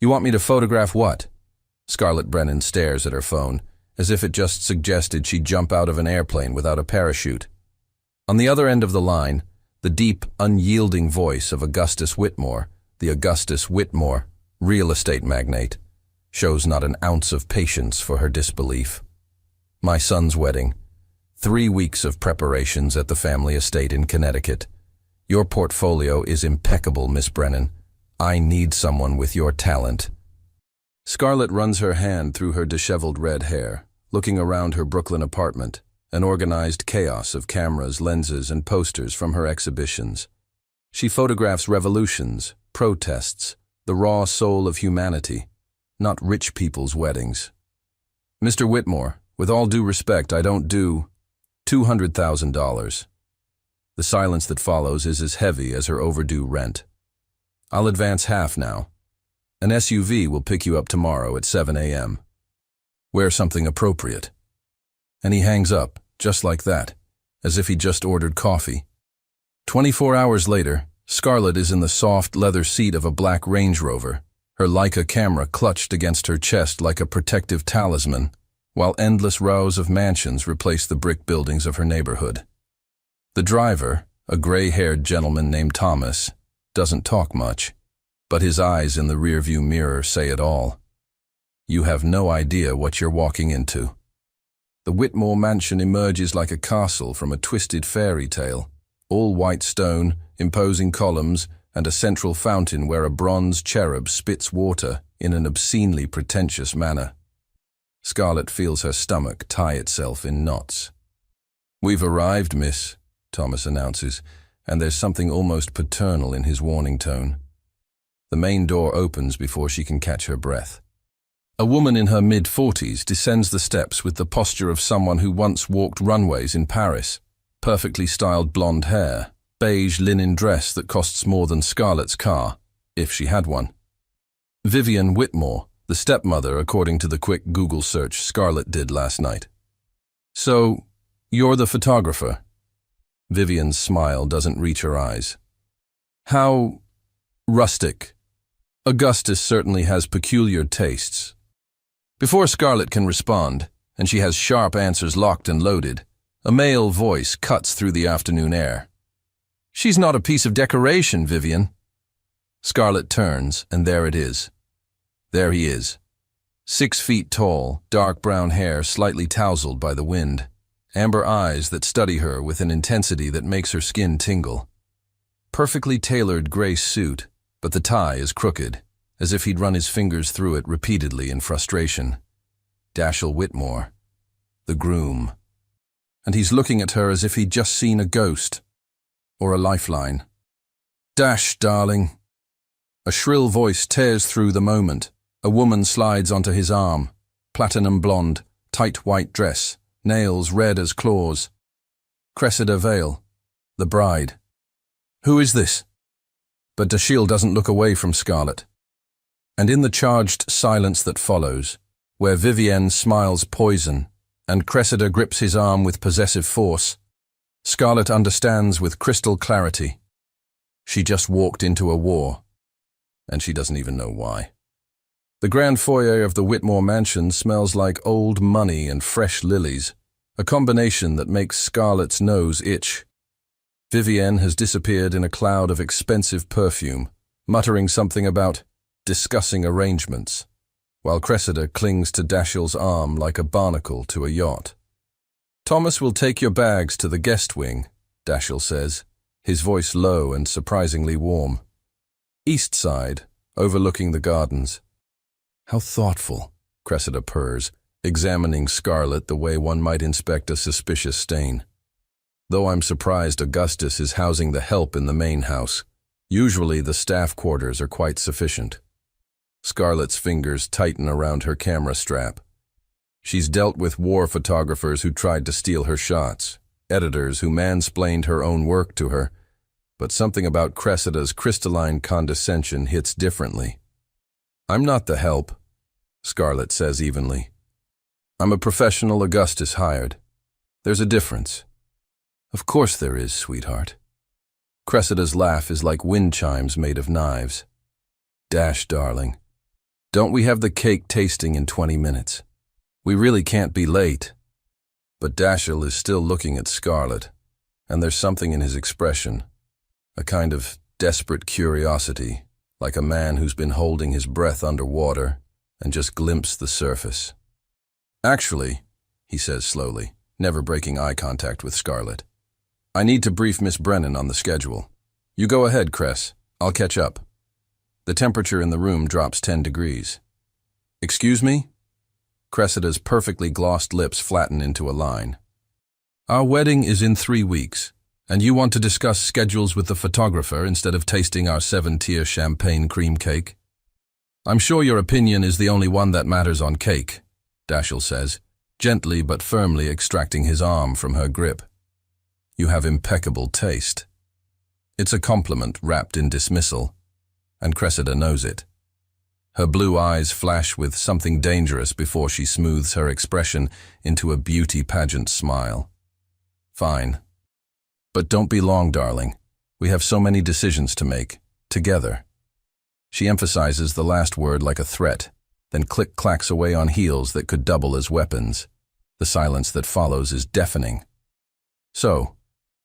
You want me to photograph what? Scarlett Brennan stares at her phone, as if it just suggested she jump out of an airplane without a parachute. On the other end of the line, the deep, unyielding voice of Augustus Whitmore, the Augustus Whitmore, real estate magnate, shows not an ounce of patience for her disbelief. My son's wedding. 3 weeks of preparations at the family estate in Connecticut. Your portfolio is impeccable, Miss Brennan. I need someone with your talent. Scarlett runs her hand through her disheveled red hair, looking around her Brooklyn apartment, an organized chaos of cameras, lenses, and posters from her exhibitions. She photographs revolutions, protests, the raw soul of humanity, not rich people's weddings. Mr. Whitmore, with all due respect, I don't do $200,000. The silence that follows is as heavy as her overdue rent. I'll advance half now. An SUV will pick you up tomorrow at 7 a.m. Wear something appropriate. And he hangs up, just like that, as if he just ordered coffee. 24 hours later, Scarlett is in the soft leather seat of a black Range Rover, her Leica camera clutched against her chest like a protective talisman, while endless rows of mansions replace the brick buildings of her neighborhood. The driver, a gray-haired gentleman named Thomas, doesn't talk much, but his eyes in the rearview mirror say it all. You have no idea what you're walking into. The Whitmore mansion emerges like a castle from a twisted fairy tale, all white stone, imposing columns, and a central fountain where a bronze cherub spits water in an obscenely pretentious manner. Scarlett feels her stomach tie itself in knots. We've arrived, miss, Thomas announces, and there's something almost paternal in his warning tone. The main door opens before she can catch her breath. A woman in her mid-40s descends the steps with the posture of someone who once walked runways in Paris. Perfectly styled blonde hair, beige linen dress that costs more than Scarlett's car, if she had one. Vivian Whitmore, the stepmother according to the quick Google search Scarlett did last night. So, you're the photographer? Vivian's smile doesn't reach her eyes. How rustic. Augustus certainly has peculiar tastes. Before Scarlett can respond, and she has sharp answers locked and loaded, a male voice cuts through the afternoon air. She's not a piece of decoration, Vivian. Scarlett turns, and there it is. There he is. 6 feet tall, dark brown hair slightly tousled by the wind, amber eyes that study her with an intensity that makes her skin tingle. Perfectly tailored gray suit, but the tie is crooked, as if he'd run his fingers through it repeatedly in frustration. Dashiell Whitmore, the groom. And he's looking at her as if he'd just seen a ghost, or a lifeline. Dash, darling. A shrill voice tears through the moment. A woman slides onto his arm, platinum blonde, tight white dress, nails red as claws. Cressida Vale, the bride. Who is this? But Dashiell doesn't look away from Scarlett. And in the charged silence that follows, where Vivienne smiles poison and Cressida grips his arm with possessive force, Scarlett understands with crystal clarity. She just walked into a war, and she doesn't even know why. The grand foyer of the Whitmore mansion smells like old money and fresh lilies, a combination that makes Scarlett's nose itch. Vivienne has disappeared in a cloud of expensive perfume, muttering something about discussing arrangements, while Cressida clings to Dashiell's arm like a barnacle to a yacht. Thomas will take your bags to the guest wing, Dashiell says, his voice low and surprisingly warm. East side, overlooking the gardens. How thoughtful, Cressida purrs, examining Scarlett the way one might inspect a suspicious stain. Though I'm surprised Augustus is housing the help in the main house. Usually the staff quarters are quite sufficient. Scarlett's fingers tighten around her camera strap. She's dealt with war photographers who tried to steal her shots, editors who mansplained her own work to her, but something about Cressida's crystalline condescension hits differently. I'm not the help, Scarlett says evenly. I'm a professional Augustus hired. There's a difference. Of course there is, sweetheart. Cressida's laugh is like wind chimes made of knives. Dash, darling. Don't we have the cake tasting in 20 minutes? We really can't be late. But Dashiell is still looking at Scarlett, and there's something in his expression, a kind of desperate curiosity, like a man who's been holding his breath underwater and just glimpsed the surface. Actually, he says slowly, never breaking eye contact with Scarlett, I need to brief Miss Brennan on the schedule. You go ahead, Cress. I'll catch up. The temperature in the room drops 10 degrees. Excuse me? Cressida's perfectly glossed lips flatten into a line. Our wedding is in 3 weeks, and you want to discuss schedules with the photographer instead of tasting our 7-tier champagne cream cake? I'm sure your opinion is the only one that matters on cake, Dashiell says, gently but firmly extracting his arm from her grip. You have impeccable taste. It's a compliment wrapped in dismissal, and Cressida knows it. Her blue eyes flash with something dangerous before she smooths her expression into a beauty pageant smile. Fine. But don't be long, darling. We have so many decisions to make, together. She emphasizes the last word like a threat, then click-clacks away on heels that could double as weapons. The silence that follows is deafening. So,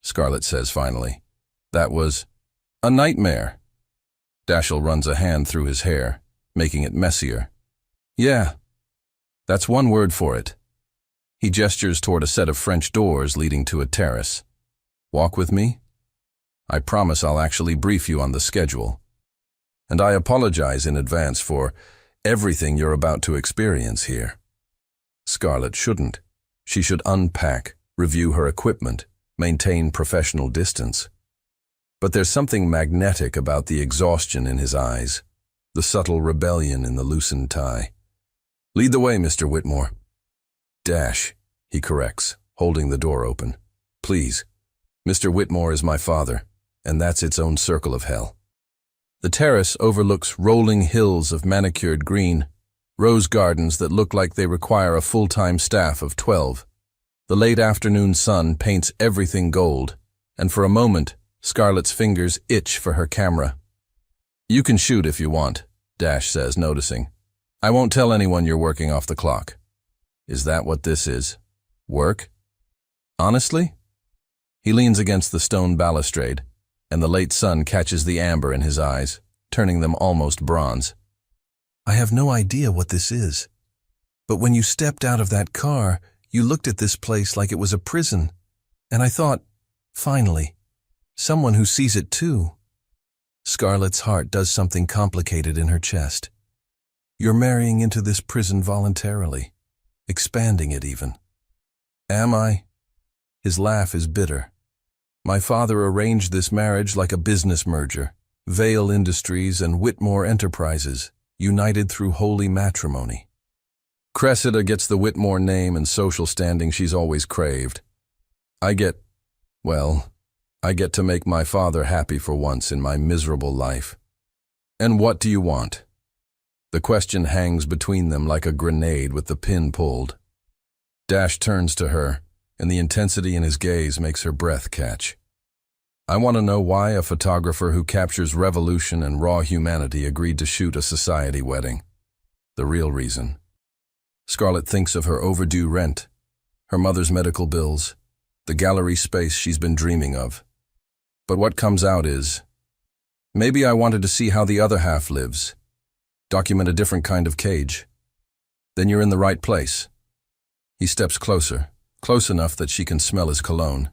Scarlett says finally, that was a nightmare. Dashiell runs a hand through his hair, making it messier. Yeah, that's one word for it. He gestures toward a set of French doors leading to a terrace. Walk with me? I promise I'll actually brief you on the schedule. And I apologize in advance for everything you're about to experience here. Scarlett shouldn't. She should unpack, review her equipment, maintain professional distance. But there's something magnetic about the exhaustion in his eyes, the subtle rebellion in the loosened tie. Lead the way, Mr. Whitmore. Dash, he corrects, holding the door open. Please. Mr. Whitmore is my father, and that's its own circle of hell. The terrace overlooks rolling hills of manicured green, rose gardens that look like they require a full-time staff of 12. The late afternoon sun paints everything gold, and for a moment, Scarlett's fingers itch for her camera. You can shoot if you want, Dash says, noticing. I won't tell anyone you're working off the clock. Is that what this is? Work? Honestly? He leans against the stone balustrade, and the late sun catches the amber in his eyes, turning them almost bronze. I have no idea what this is. But when you stepped out of that car, you looked at this place like it was a prison, and I thought, finally, someone who sees it too. Scarlett's heart does something complicated in her chest. You're marrying into this prison voluntarily, expanding it even. Am I? His laugh is bitter. My father arranged this marriage like a business merger, Vale Industries and Whitmore Enterprises, united through holy matrimony. Cressida gets the Whitmore name and social standing she's always craved. I get to make my father happy for once in my miserable life. And what do you want? The question hangs between them like a grenade with the pin pulled. Dash turns to her, and the intensity in his gaze makes her breath catch. I want to know why a photographer who captures revolution and raw humanity agreed to shoot a society wedding. The real reason. Scarlett thinks of her overdue rent, her mother's medical bills, the gallery space she's been dreaming of. But what comes out is, maybe I wanted to see how the other half lives, document a different kind of cage. Then you're in the right place. He steps closer, close enough that she can smell his cologne.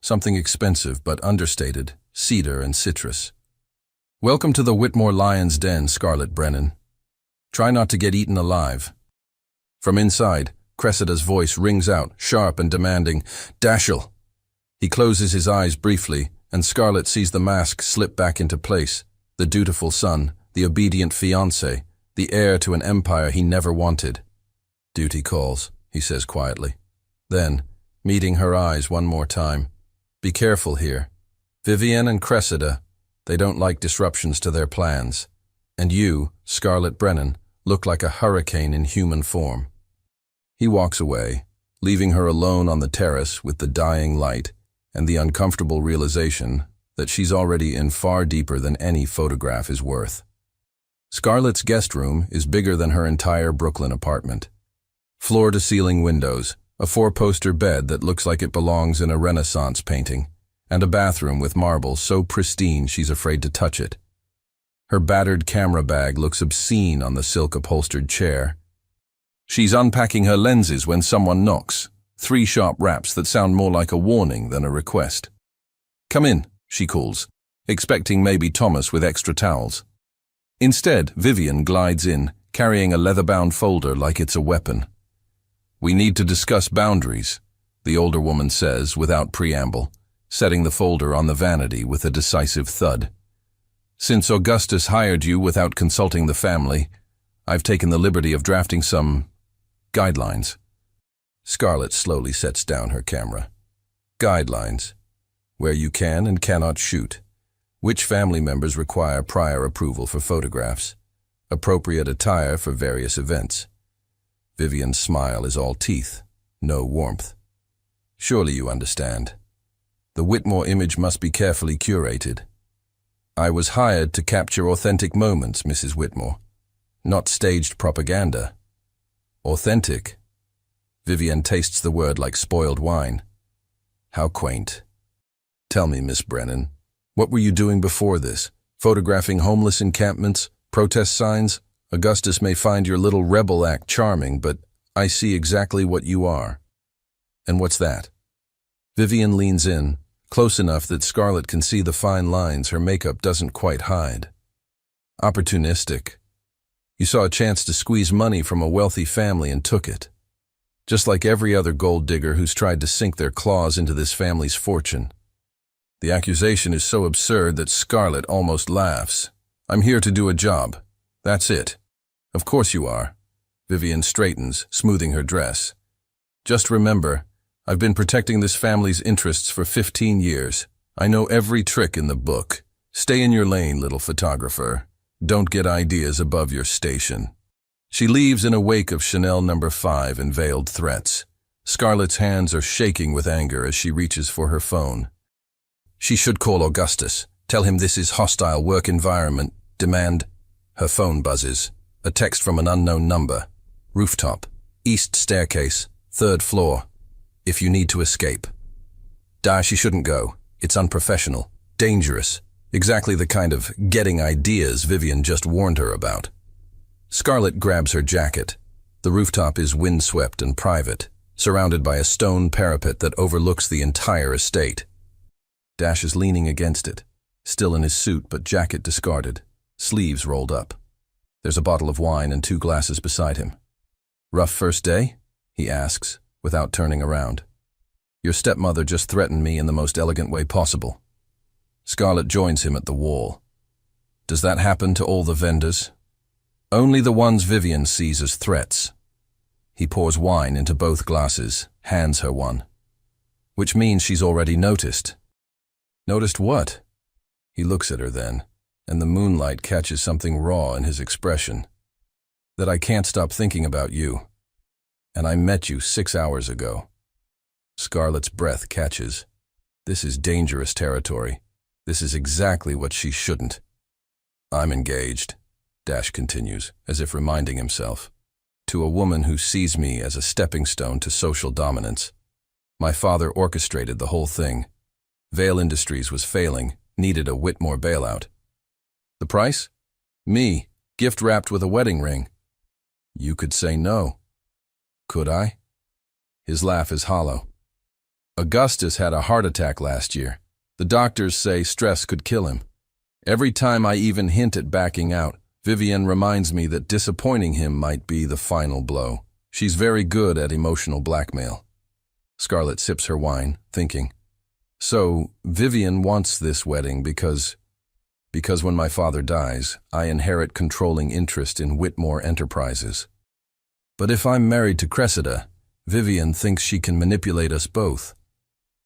Something expensive but understated, cedar and citrus. Welcome to the Whitmore Lion's Den, Scarlett Brennan. Try not to get eaten alive. From inside, Cressida's voice rings out, sharp and demanding, Dashiell. He closes his eyes briefly, and Scarlett sees the mask slip back into place, the dutiful son, the obedient fiancé, the heir to an empire he never wanted. Duty calls, he says quietly. Then, meeting her eyes one more time, be careful here. Vivienne and Cressida, they don't like disruptions to their plans. And you, Scarlett Brennan, look like a hurricane in human form. He walks away, leaving her alone on the terrace with the dying light and the uncomfortable realization that she's already in far deeper than any photograph is worth. Scarlett's guest room is bigger than her entire Brooklyn apartment. Floor-to-ceiling windows, a four-poster bed that looks like it belongs in a Renaissance painting, and a bathroom with marble so pristine she's afraid to touch it. Her battered camera bag looks obscene on the silk-upholstered chair. She's unpacking her lenses when someone knocks, 3 sharp raps that sound more like a warning than a request. "Come in," she calls, expecting maybe Thomas with extra towels. Instead, Vivian glides in, carrying a leather-bound folder like it's a weapon. "We need to discuss boundaries," the older woman says without preamble, setting the folder on the vanity with a decisive thud. "Since Augustus hired you without consulting the family, I've taken the liberty of drafting some guidelines." Scarlett slowly sets down her camera. Guidelines. Where you can and cannot shoot. Which family members require prior approval for photographs. Appropriate attire for various events. Vivian's smile is all teeth, no warmth. "Surely you understand. The Whitmore image must be carefully curated. I was hired to capture authentic moments, Mrs. Whitmore, not staged propaganda. Authentic." Vivian tastes the word like spoiled wine. How quaint. "Tell me, Miss Brennan, what were you doing before this? Photographing homeless encampments, protest signs? Augustus may find your little rebel act charming, but I see exactly what you are." "And what's that?" Vivian leans in, close enough that Scarlett can see the fine lines her makeup doesn't quite hide. "Opportunistic. You saw a chance to squeeze money from a wealthy family and took it. Just like every other gold digger who's tried to sink their claws into this family's fortune." The accusation is so absurd that Scarlett almost laughs. "I'm here to do a job. That's it." "Of course you are." Vivian straightens, smoothing her dress. "Just remember, I've been protecting this family's interests for 15 years. I know every trick in the book. Stay in your lane, little photographer. Don't get ideas above your station." She leaves in a wake of Chanel No. 5 and veiled threats. Scarlett's hands are shaking with anger as she reaches for her phone. She should call Augustus, tell him this is hostile work environment, demand. Her phone buzzes. A text from an unknown number. "Rooftop. East staircase. 3rd floor. If you need to escape." She shouldn't go. It's unprofessional. Dangerous. Exactly the kind of getting ideas Vivian just warned her about. Scarlett grabs her jacket. The rooftop is windswept and private, surrounded by a stone parapet that overlooks the entire estate. Dash is leaning against it, still in his suit but jacket discarded, sleeves rolled up. There's a bottle of wine and 2 glasses beside him. "Rough first day?" he asks, without turning around. "Your stepmother just threatened me in the most elegant way possible." Scarlett joins him at the wall. "Does that happen to all the vendors?" "Only the ones Vivian sees as threats." He pours wine into both glasses, hands her one. "Which means she's already noticed." "Noticed what?" He looks at her then, and the moonlight catches something raw in his expression. "That I can't stop thinking about you. And I met you 6 hours ago." Scarlett's breath catches. This is dangerous territory. This is exactly what she shouldn't. "I'm engaged," Dash continues, as if reminding himself, "to a woman who sees me as a stepping stone to social dominance. My father orchestrated the whole thing. Vale Industries was failing, needed a Whitmore bailout. The price? Me, gift wrapped with a wedding ring." "You could say no." "Could I?" His laugh is hollow. "Augustus had a heart attack last year. The doctors say stress could kill him. Every time I even hint at backing out, Vivian reminds me that disappointing him might be the final blow. She's very good at emotional blackmail." Scarlett sips her wine, thinking. "So, Vivian wants this wedding because when my father dies, I inherit controlling interest in Whitmore Enterprises. But if I'm married to Cressida, Vivian thinks she can manipulate us both.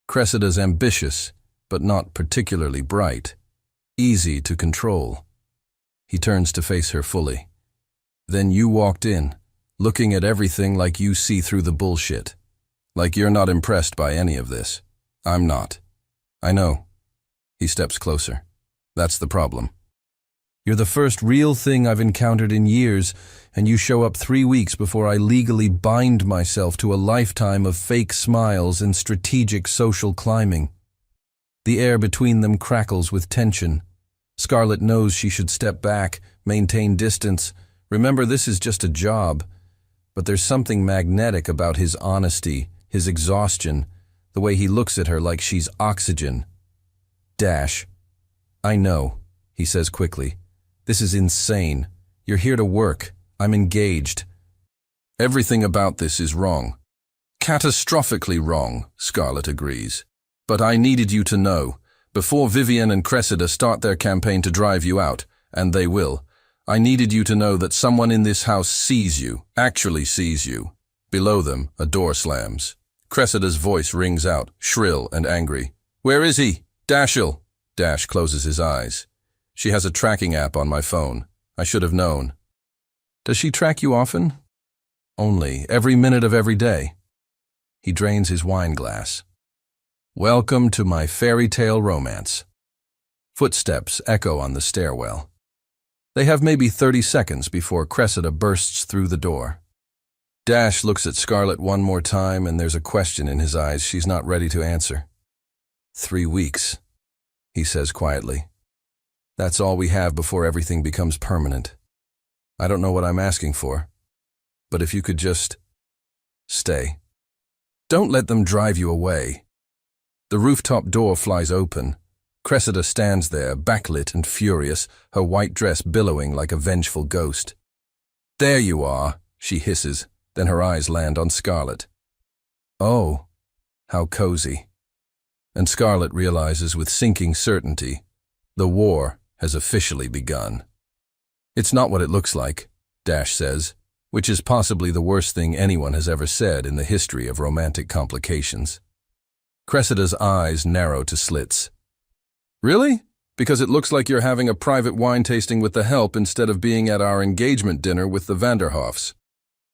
Cressida's ambitious, but not particularly bright. Easy to control." He turns to face her fully. "Then you walked in, looking at everything like you see through the bullshit. Like you're not impressed by any of this. I'm not." "I know." He steps closer. "That's the problem." You're the first real thing I've encountered in years, and you show up 3 weeks before I legally bind myself to a lifetime of fake smiles and strategic social climbing. The air between them crackles with tension. Scarlett knows she should step back, maintain distance. Remember, this is just a job. But there's something magnetic about his honesty, his exhaustion, the way he looks at her like she's oxygen. Dash. I know, he says quickly. This is insane. You're here to work. I'm engaged. Everything about this is wrong. Catastrophically wrong, Scarlett agrees. But I needed you to know, before Vivian and Cressida start their campaign to drive you out, and they will, I needed you to know that someone in this house sees you, actually sees you. Below them, a door slams. Cressida's voice rings out, shrill and angry. Where is he? Dashiell. Dash closes his eyes. She has a tracking app on my phone. I should have known. Does she track you often? Only, every minute of every day. He drains his wine glass. Welcome to my fairy tale romance. Footsteps echo on the stairwell. They have maybe 30 seconds before Cressida bursts through the door. Dash looks at Scarlett one more time, and there's a question in his eyes she's not ready to answer. 3 weeks, he says quietly. That's all we have before everything becomes permanent. I don't know what I'm asking for, but if you could just stay. Don't let them drive you away. The rooftop door flies open. Cressida stands there, backlit and furious, her white dress billowing like a vengeful ghost. There you are, she hisses, then her eyes land on Scarlett. Oh, how cozy. And Scarlett realizes with sinking certainty, the war has officially begun. It's not what it looks like, Dash says, which is possibly the worst thing anyone has ever said in the history of romantic complications. Cressida's eyes narrow to slits. Really? Because it looks like you're having a private wine tasting with the help instead of being at our engagement dinner with the Vanderhoffs.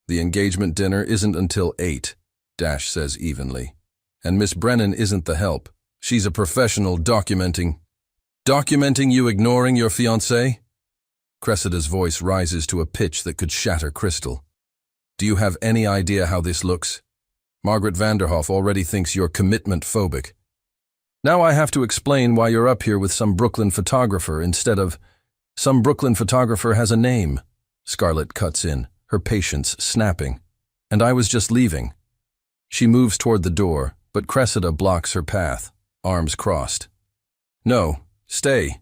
The engagement dinner isn't until 8, Dash says evenly. And Miss Brennan isn't the help. She's a professional documenting you ignoring your fiancé? Cressida's voice rises to a pitch that could shatter crystal. Do you have any idea how this looks? Margaret Vanderhoff already thinks you're commitment-phobic. Now I have to explain why you're up here with some Brooklyn photographer instead of, some Brooklyn photographer has a name. Scarlett cuts in, her patience snapping. And I was just leaving. She moves toward the door, but Cressida blocks her path, arms crossed. No, stay.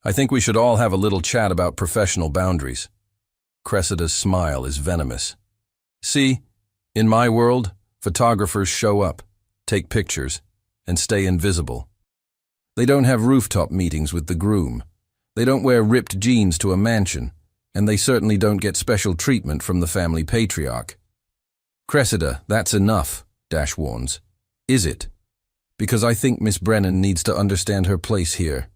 I think we should all have a little chat about professional boundaries. Cressida's smile is venomous. See, in my world, photographers show up, take pictures, and stay invisible. They don't have rooftop meetings with the groom. They don't wear ripped jeans to a mansion, and they certainly don't get special treatment from the family patriarch. Cressida, that's enough, Dash warns. Is it? Because I think Miss Brennan needs to understand her place here.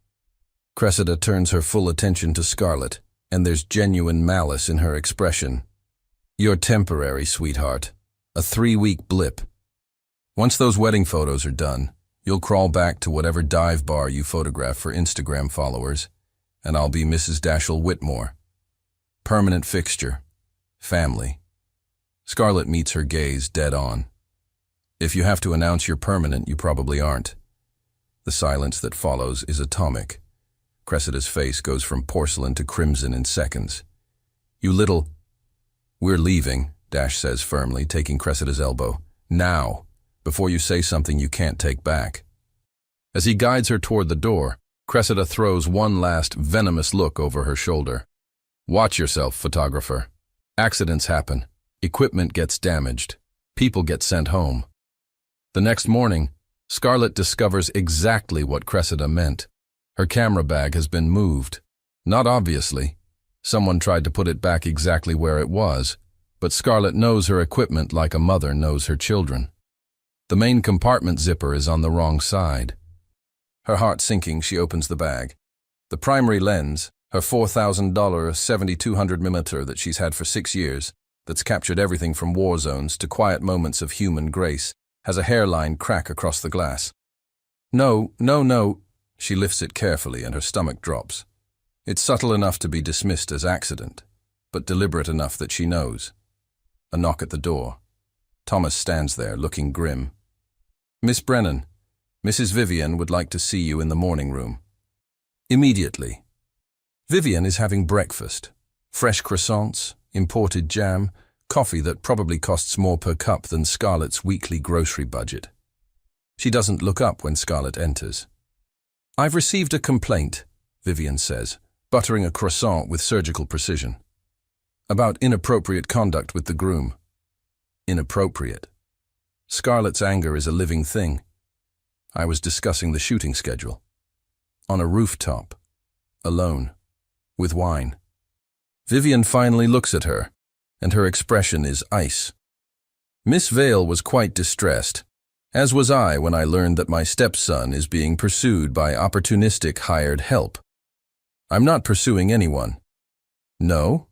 Cressida turns her full attention to Scarlett, and there's genuine malice in her expression. You're temporary, sweetheart. A 3-week blip. Once those wedding photos are done, you'll crawl back to whatever dive bar you photograph for Instagram followers, and I'll be Mrs. Dashiell Whitmore. Permanent fixture. Family. Scarlett meets her gaze dead on. If you have to announce you're permanent, you probably aren't. The silence that follows is atomic. Cressida's face goes from porcelain to crimson in seconds. You little... We're leaving, Dash says firmly, taking Cressida's elbow. Now, before you say something you can't take back. As he guides her toward the door, Cressida throws one last venomous look over her shoulder. Watch yourself, photographer. Accidents happen. Equipment gets damaged. People get sent home. The next morning, Scarlett discovers exactly what Cressida meant. Her camera bag has been moved. Not obviously. Someone tried to put it back exactly where it was, but Scarlett knows her equipment like a mother knows her children. The main compartment zipper is on the wrong side. Her heart sinking, she opens the bag. The primary lens, her $4,000 7200mm that she's had for 6 years, that's captured everything from war zones to quiet moments of human grace, has a hairline crack across the glass. No. She lifts it carefully and her stomach drops. It's subtle enough to be dismissed as accident, but deliberate enough that she knows. A knock at the door. Thomas stands there, looking grim. "Miss Brennan, Mrs. Vivian would like to see you in the morning room." Immediately. Vivian is having breakfast. Fresh croissants, imported jam, coffee that probably costs more per cup than Scarlett's weekly grocery budget. She doesn't look up when Scarlett enters. "I've received a complaint," Vivian says, buttering a croissant with surgical precision. "About inappropriate conduct with the groom." Inappropriate. Scarlett's anger is a living thing. I was discussing the shooting schedule. On a rooftop. Alone. With wine. Vivian finally looks at her, and her expression is ice. Miss Vale was quite distressed, as was I when I learned that my stepson is being pursued by opportunistic hired help. "I'm not pursuing anyone." "No?"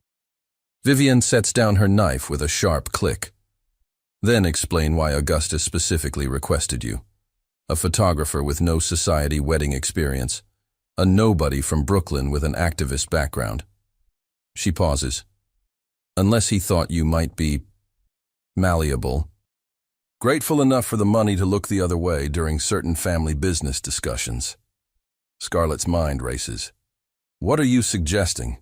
Vivian sets down her knife with a sharp click. "Then explain why Augustus specifically requested you. A photographer with no society wedding experience. A nobody from Brooklyn with an activist background." She pauses. "Unless he thought you might be malleable. Grateful enough for the money to look the other way during certain family business discussions." Scarlett's mind races. "What are you suggesting?"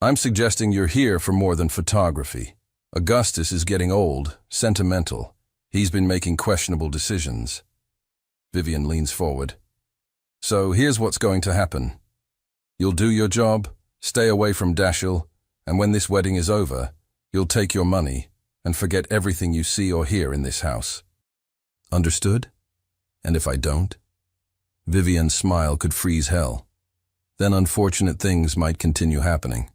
"I'm suggesting you're here for more than photography. Augustus is getting old, sentimental. He's been making questionable decisions." Vivian leans forward. "So here's what's going to happen. You'll do your job, stay away from Dashiell, and when this wedding is over, you'll take your money and forget everything you see or hear in this house." "Understood? And if I don't?" Vivian's smile could freeze hell. Then unfortunate things might continue happening.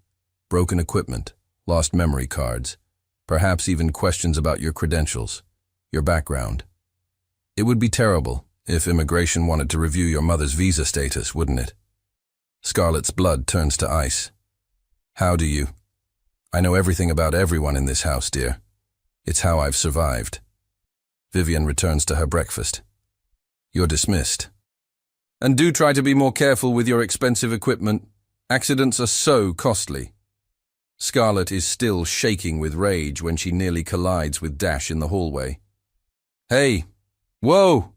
Broken equipment, lost memory cards, perhaps even questions about your credentials, your background. It would be terrible if immigration wanted to review your mother's visa status, wouldn't it? Scarlett's blood turns to ice. "How do you?" "I know everything about everyone in this house, dear. It's how I've survived." Vivian returns to her breakfast. "You're dismissed. And do try to be more careful with your expensive equipment. Accidents are so costly." Scarlett is still shaking with rage when she nearly collides with Dash in the hallway. "Hey! Whoa!"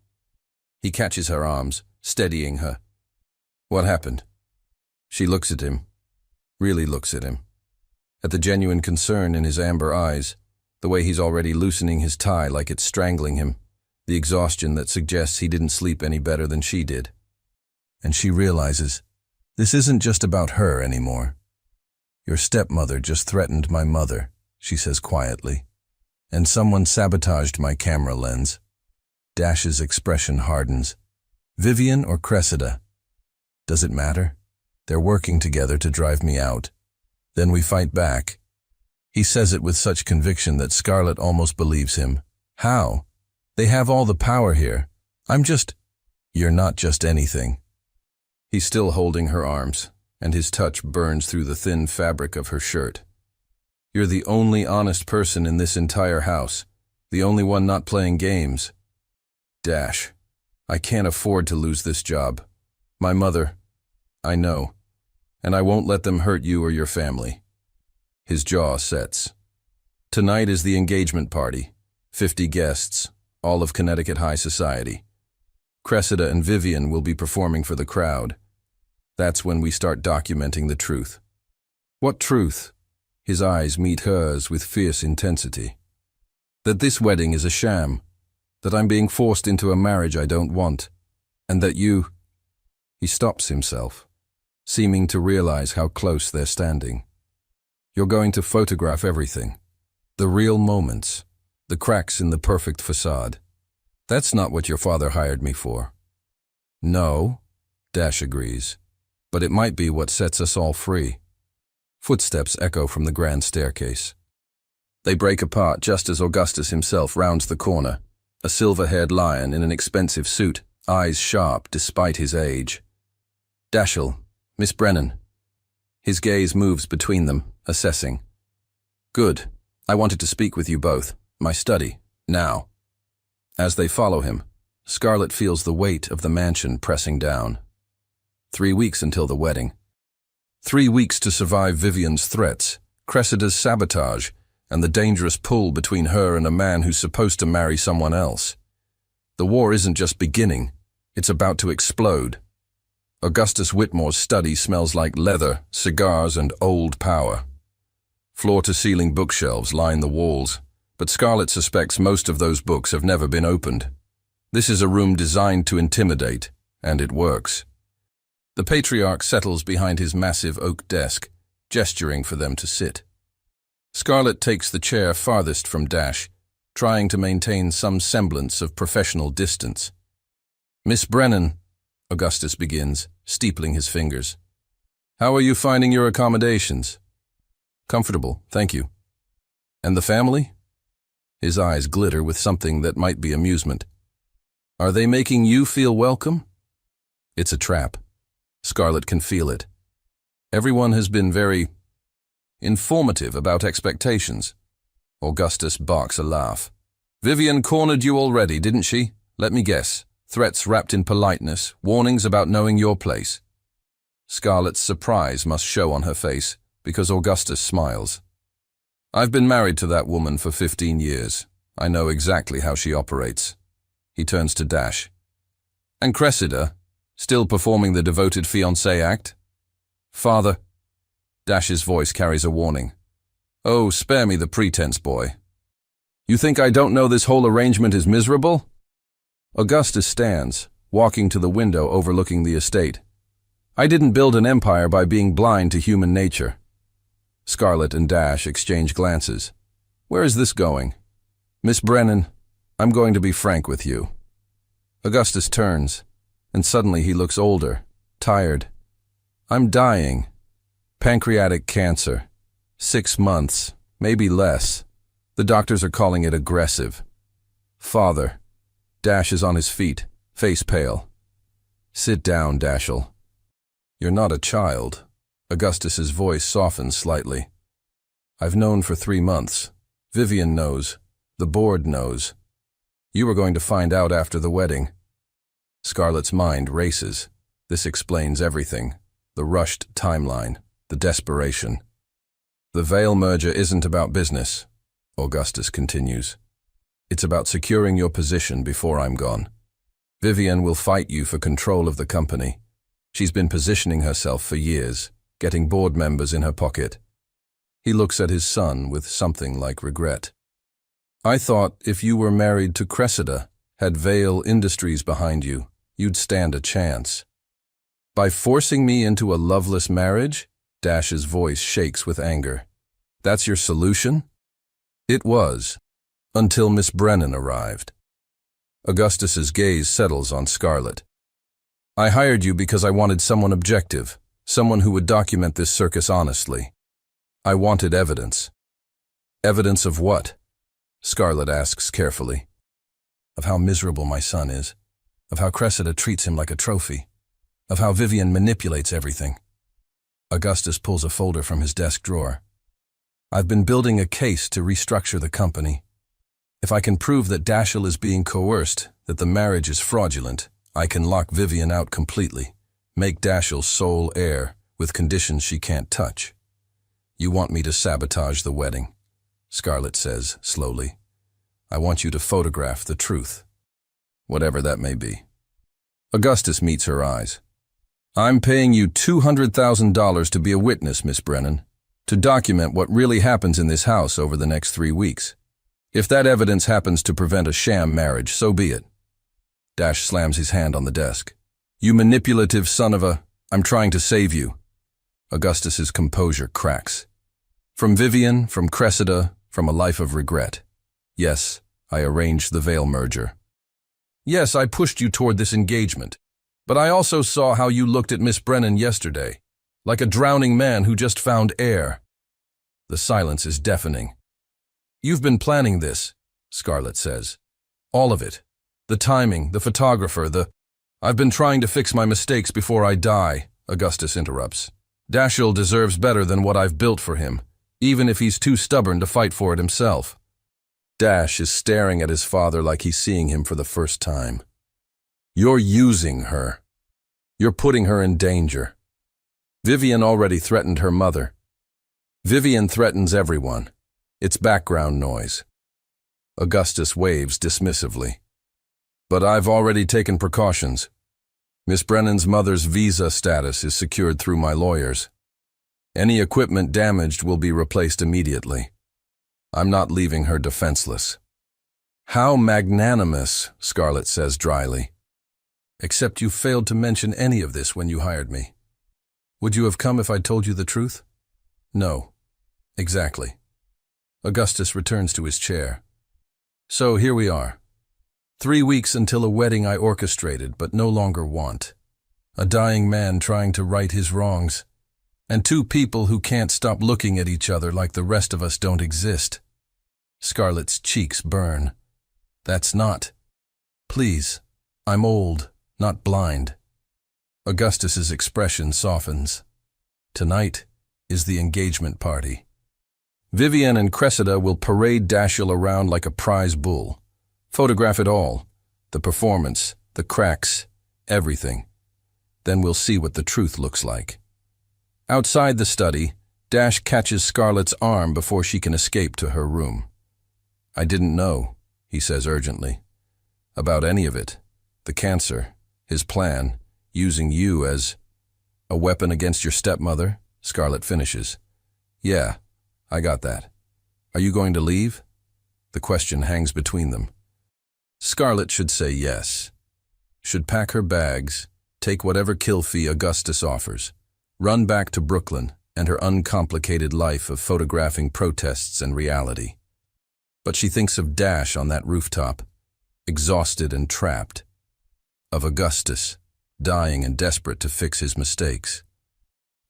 He catches her arms, steadying her. "What happened?" She looks at him, really looks at him. At the genuine concern in his amber eyes, the way he's already loosening his tie like it's strangling him, the exhaustion that suggests he didn't sleep any better than she did. And she realizes, this isn't just about her anymore. "Your stepmother just threatened my mother," she says quietly. "And someone sabotaged my camera lens." Dash's expression hardens. "Vivian or Cressida? Does it matter? They're working together to drive me out. Then we fight back." He says it with such conviction that Scarlett almost believes him. "How? They have all the power here. I'm just—" "You're not just anything." He's still holding her arms, and his touch burns through the thin fabric of her shirt. "You're the only honest person in this entire house, the only one not playing games. Dash, I can't afford to lose this job. My mother, I know, and I won't let them hurt you or your family." His jaw sets. "Tonight is the engagement party, 50 guests, all of Connecticut high society. Cressida and Vivian will be performing for the crowd. That's when we start documenting the truth." "What truth?" His eyes meet hers with fierce intensity. "That this wedding is a sham. That I'm being forced into a marriage I don't want. And that you—" He stops himself, seeming to realize how close they're standing. "You're going to photograph everything. The real moments. The cracks in the perfect facade. That's not what your father hired me for." "No," Dash agrees. "But it might be what sets us all free." Footsteps echo from the grand staircase. They break apart just as Augustus himself rounds the corner, a silver-haired lion in an expensive suit, eyes sharp despite his age. "Dashiell, Miss Brennan." His gaze moves between them, assessing. "Good. I wanted to speak with you both. My study. Now." As they follow him, Scarlett feels the weight of the mansion pressing down. 3 weeks until the wedding. 3 weeks to survive Vivian's threats, Cressida's sabotage, and the dangerous pull between her and a man who's supposed to marry someone else. The war isn't just beginning, it's about to explode. Augustus Whitmore's study smells like leather, cigars, and old power. Floor-to-ceiling bookshelves line the walls, but Scarlett suspects most of those books have never been opened. This is a room designed to intimidate, and it works. The patriarch settles behind his massive oak desk, gesturing for them to sit. Scarlett takes the chair farthest from Dash, trying to maintain some semblance of professional distance. "Miss Brennan," Augustus begins, steepling his fingers. "How are you finding your accommodations?" "Comfortable, thank you." "And the family?" His eyes glitter with something that might be amusement. "Are they making you feel welcome?" It's a trap. Scarlett can feel it. Everyone has been very informative about expectations. Augustus barks a laugh. "Vivian cornered you already, didn't she? Let me guess. Threats wrapped in politeness, warnings about knowing your place." Scarlett's surprise must show on her face, because Augustus smiles. "I've been married to that woman for 15 years. I know exactly how she operates." He turns to Dash. "And Cressida, still performing the devoted fiancé act?" "Father." Dash's voice carries a warning. "Oh, spare me the pretense, boy. You think I don't know this whole arrangement is miserable?" Augustus stands, walking to the window overlooking the estate. "I didn't build an empire by being blind to human nature." Scarlett and Dash exchange glances. "Where is this going?" "Miss Brennan, I'm going to be frank with you." Augustus turns, and suddenly he looks older, tired. "I'm dying. Pancreatic cancer. 6 months, maybe less. The doctors are calling it aggressive." "Father." Dash is on his feet, face pale. "Sit down, Dashel. You're not a child." Augustus's voice softens slightly. "I've known for 3 months. Vivian knows. The board knows. You were going to find out after the wedding." Scarlett's mind races. This explains everything. The rushed timeline, the desperation. "The Veil merger isn't about business," Augustus continues. "It's about securing your position before I'm gone. Vivian will fight you for control of the company. She's been positioning herself for years, getting board members in her pocket." He looks at his son with something like regret. "I thought if you were married to Cressida, had Veil Industries behind you, you'd stand a chance." "By forcing me into a loveless marriage?" Dash's voice shakes with anger. "That's your solution?" "It was, until Miss Brennan arrived." Augustus's gaze settles on Scarlett. "I hired you because I wanted someone objective, someone who would document this circus honestly. I wanted evidence." "Evidence of what?" Scarlett asks carefully. "Of how miserable my son is, of how Cressida treats him like a trophy, of how Vivian manipulates everything." Augustus pulls a folder from his desk drawer. "I've been building a case to restructure the company. If I can prove that Dashel is being coerced, that the marriage is fraudulent, I can lock Vivian out completely, make Dashel sole heir with conditions she can't touch." "You want me to sabotage the wedding," Scarlett says slowly. "I want you to photograph the truth, whatever that may be." Augustus meets her eyes. "I'm paying you $200,000 to be a witness, Miss Brennan, to document what really happens in this house over the next 3 weeks. If that evidence happens to prevent a sham marriage, so be it." Dash slams his hand on the desk. "You manipulative son of a... I'm trying to save you." Augustus's composure cracks. "From Vivian, from Cressida, from a life of regret. Yes, I arranged the Veil merger. Yes, I pushed you toward this engagement. But I also saw how you looked at Miss Brennan yesterday, like a drowning man who just found air." The silence is deafening. "You've been planning this," Scarlett says. "All of it. The timing, the photographer, I've been trying to fix my mistakes before I die," Augustus interrupts. "Dashel deserves better than what I've built for him, even if he's too stubborn to fight for it himself." Dash is staring at his father like he's seeing him for the first time. "You're using her. You're putting her in danger." Vivian already threatened her mother. Vivian threatens everyone. It's background noise. Augustus waves dismissively. But I've already taken precautions. Miss Brennan's mother's visa status is secured through my lawyers. Any equipment damaged will be replaced immediately. I'm not leaving her defenseless. How magnanimous, Scarlett says dryly. Except you failed to mention any of this when you hired me. Would you have come if I'd told you the truth? No. Exactly. Augustus returns to his chair. So here we are. 3 weeks until a wedding I orchestrated but no longer want. A dying man trying to right his wrongs. And 2 people who can't stop looking at each other like the rest of us don't exist. Scarlett's cheeks burn. That's not. Please, I'm old, not blind. Augustus's expression softens. Tonight is the engagement party. Vivian and Cressida will parade Dashiell around like a prize bull. Photograph it all. The performance, the cracks, everything. Then we'll see what the truth looks like. Outside the study, Dash catches Scarlett's arm before she can escape to her room. I didn't know, he says urgently. About any of it. The cancer, his plan, using you as a weapon against your stepmother, Scarlett finishes. Yeah, I got that. Are you going to leave? The question hangs between them. Scarlett should say yes. Should pack her bags, take whatever kill fee Augustus offers, run back to Brooklyn and her uncomplicated life of photographing protests and reality. But she thinks of Dash on that rooftop, exhausted and trapped. Of Augustus, dying and desperate to fix his mistakes.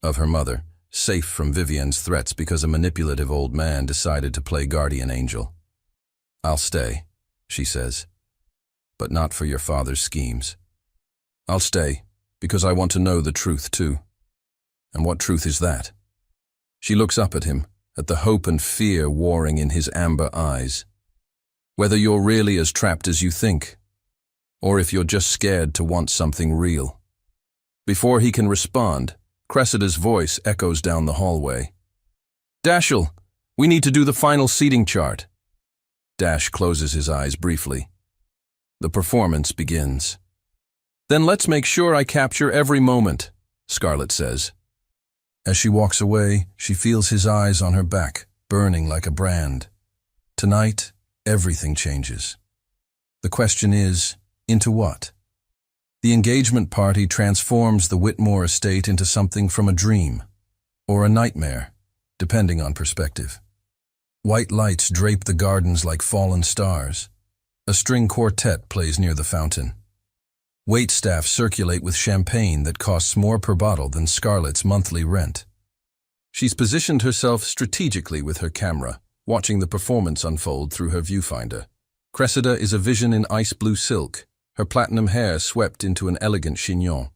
Of her mother, safe from Vivian's threats because a manipulative old man decided to play guardian angel. I'll stay, she says, but not for your father's schemes. I'll stay because I want to know the truth too. And what truth is that? She looks up at him, at the hope and fear warring in his amber eyes. Whether you're really as trapped as you think, or if you're just scared to want something real. Before he can respond, Cressida's voice echoes down the hallway. Dashiell, we need to do the final seating chart. Dash closes his eyes briefly. The performance begins. Then let's make sure I capture every moment, Scarlett says. As she walks away, she feels his eyes on her back, burning like a brand. Tonight, everything changes. The question is, into what? The engagement party transforms the Whitmore estate into something from a dream, or a nightmare, depending on perspective. White lights drape the gardens like fallen stars. A string quartet plays near the fountain. Waitstaff circulate with champagne that costs more per bottle than Scarlett's monthly rent. She's positioned herself strategically with her camera, watching the performance unfold through her viewfinder. Cressida is a vision in ice blue silk, her platinum hair swept into an elegant chignon.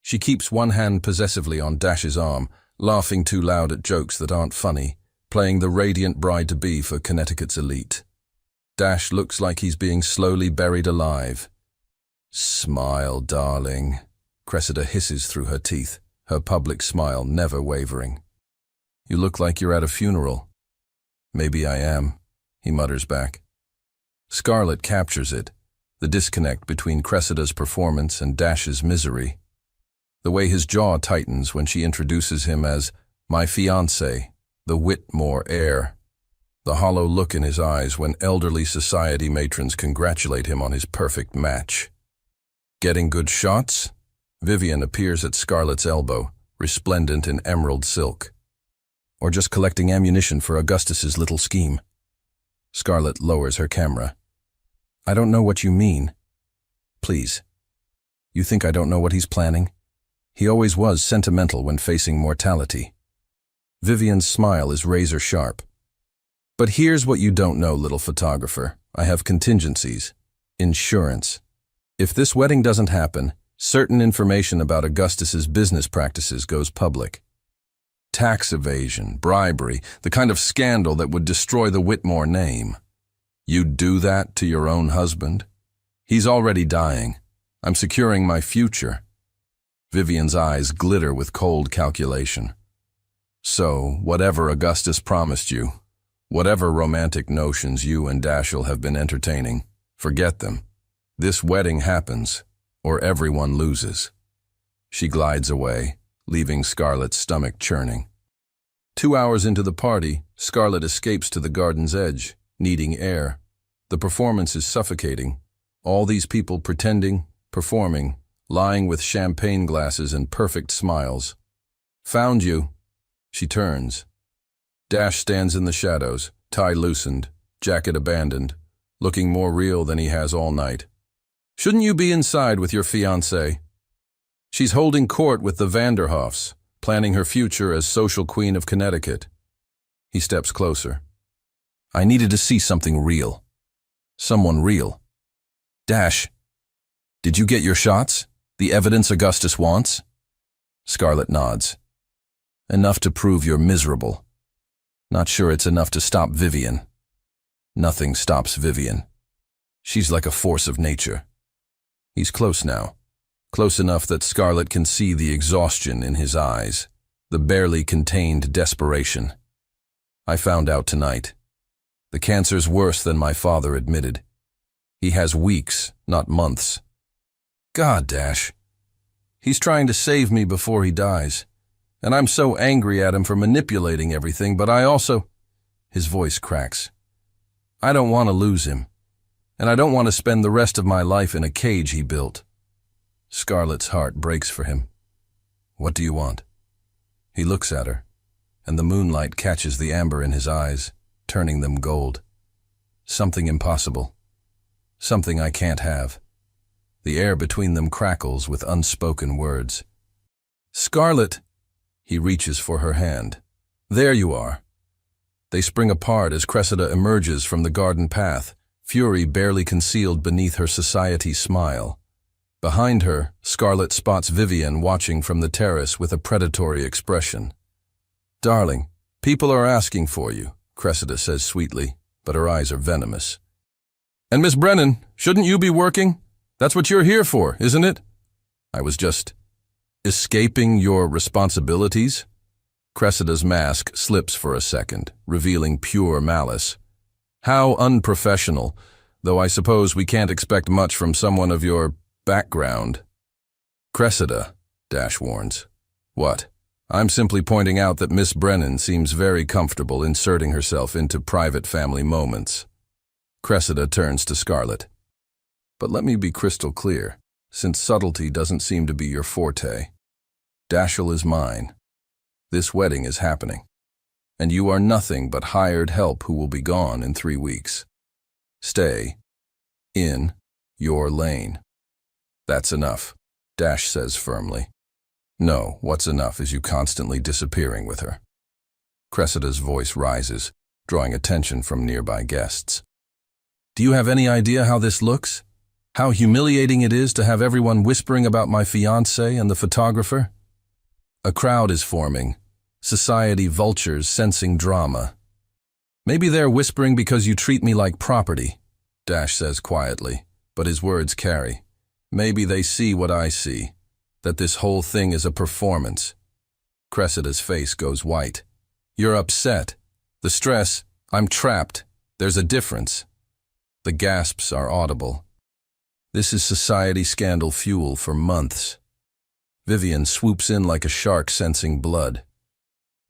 She keeps one hand possessively on Dash's arm, laughing too loud at jokes that aren't funny, playing the radiant bride-to-be for Connecticut's elite. Dash looks like he's being slowly buried alive. Smile, darling, Cressida hisses through her teeth, her public smile never wavering. You look like you're at a funeral. Maybe I am, he mutters back. Scarlett captures it, the disconnect between Cressida's performance and Dash's misery. The way his jaw tightens when she introduces him as my fiancé, the Whitmore heir. The hollow look in his eyes when elderly society matrons congratulate him on his perfect match. Getting good shots? Vivian appears at Scarlett's elbow, resplendent in emerald silk. Or just collecting ammunition for Augustus's little scheme. Scarlett lowers her camera. I don't know what you mean. Please. You think I don't know what he's planning? He always was sentimental when facing mortality. Vivian's smile is razor sharp. But here's what you don't know, little photographer. I have contingencies. Insurance. If this wedding doesn't happen, certain information about Augustus's business practices goes public. Tax evasion, bribery, the kind of scandal that would destroy the Whitmore name. You'd do that to your own husband? He's already dying. I'm securing my future. Vivian's eyes glitter with cold calculation. So, whatever Augustus promised you, whatever romantic notions you and Dashiell have been entertaining, forget them. This wedding happens, or everyone loses. She glides away, leaving Scarlett's stomach churning. 2 hours into the party, Scarlett escapes to the garden's edge, needing air. The performance is suffocating. All these people pretending, performing, lying with champagne glasses and perfect smiles. Found you. She turns. Dash stands in the shadows, tie loosened, jacket abandoned, looking more real than he has all night. Shouldn't you be inside with your fiancé? She's holding court with the Vanderhoffs, planning her future as social queen of Connecticut. He steps closer. I needed to see something real. Someone real. Dash, did you get your shots? The evidence Augustus wants? Scarlett nods. Enough to prove you're miserable. Not sure it's enough to stop Vivian. Nothing stops Vivian. She's like a force of nature. He's close now. Close enough that Scarlett can see the exhaustion in his eyes, the barely contained desperation. I found out tonight. The cancer's worse than my father admitted. He has weeks, not months. God, Dash. He's trying to save me before he dies. And I'm so angry at him for manipulating everything, but I also... His voice cracks. I don't want to lose him. And I don't want to spend the rest of my life in a cage he built. Scarlett's heart breaks for him. What do you want? He looks at her, and the moonlight catches the amber in his eyes, turning them gold. Something impossible. Something I can't have. The air between them crackles with unspoken words. Scarlett! He reaches for her hand. There you are. They spring apart as Cressida emerges from the garden path, fury barely concealed beneath her society smile. Behind her, Scarlett spots Vivian watching from the terrace with a predatory expression. Darling, people are asking for you, Cressida says sweetly, but her eyes are venomous. And Miss Brennan, shouldn't you be working? That's what you're here for, isn't it? I was just... escaping your responsibilities? Cressida's mask slips for a second, revealing pure malice. How unprofessional, though I suppose we can't expect much from someone of your background. Cressida, Dash warns. What? I'm simply pointing out that Miss Brennan seems very comfortable inserting herself into private family moments. Cressida turns to Scarlett. But let me be crystal clear, since subtlety doesn't seem to be your forte. Dashiell is mine. This wedding is happening. And you are nothing but hired help who will be gone in 3 weeks. Stay in your lane. That's enough, Dash says firmly. No, what's enough is you constantly disappearing with her. Cressida's voice rises, drawing attention from nearby guests. Do you have any idea how this looks? How humiliating it is to have everyone whispering about my fiancé and the photographer? A crowd is forming, society vultures sensing drama. Maybe they're whispering because you treat me like property, Dash says quietly, but his words carry. Maybe they see what I see, that this whole thing is a performance. Cressida's face goes white. You're upset. The stress, I'm trapped. There's a difference. The gasps are audible. This is society scandal fuel for months. Vivian swoops in like a shark sensing blood.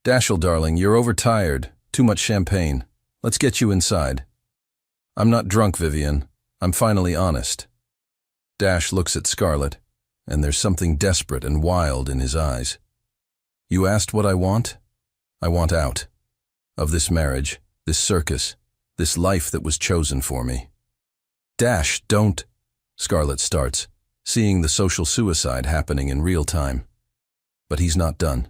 Dashiell, darling, you're overtired. Too much champagne. Let's get you inside. I'm not drunk, Vivian. I'm finally honest. Dash looks at Scarlett, and there's something desperate and wild in his eyes. You asked what I want? I want out. Of this marriage, this circus, this life that was chosen for me. Dash, don't... Scarlett starts, seeing the social suicide happening in real time. But he's not done.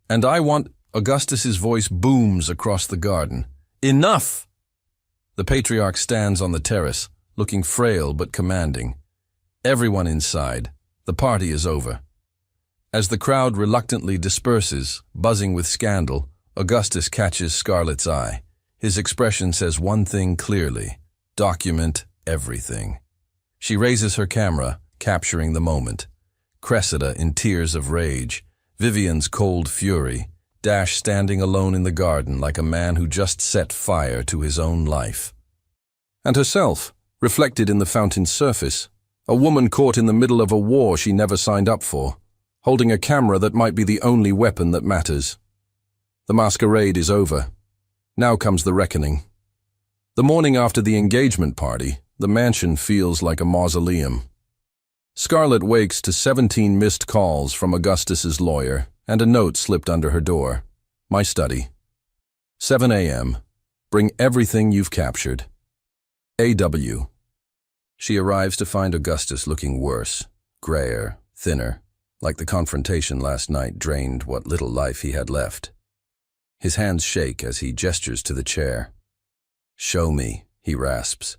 And I want... Augustus's voice booms across the garden. Enough! The patriarch stands on the terrace, looking frail but commanding. Everyone inside. The party is over. As the crowd reluctantly disperses, buzzing with scandal, Augustus catches Scarlett's eye. His expression says one thing clearly. Document everything. She raises her camera, capturing the moment. Cressida in tears of rage, Vivian's cold fury, Dash standing alone in the garden like a man who just set fire to his own life. And herself, reflected in the fountain's surface, a woman caught in the middle of a war she never signed up for, holding a camera that might be the only weapon that matters. The masquerade is over. Now comes the reckoning. The morning after the engagement party, the mansion feels like a mausoleum. Scarlett wakes to 17 missed calls from Augustus's lawyer and a note slipped under her door. My study. 7 a.m. Bring everything you've captured. A.W. She arrives to find Augustus looking worse, grayer, thinner, like the confrontation last night drained what little life he had left. His hands shake as he gestures to the chair. Show me, he rasps.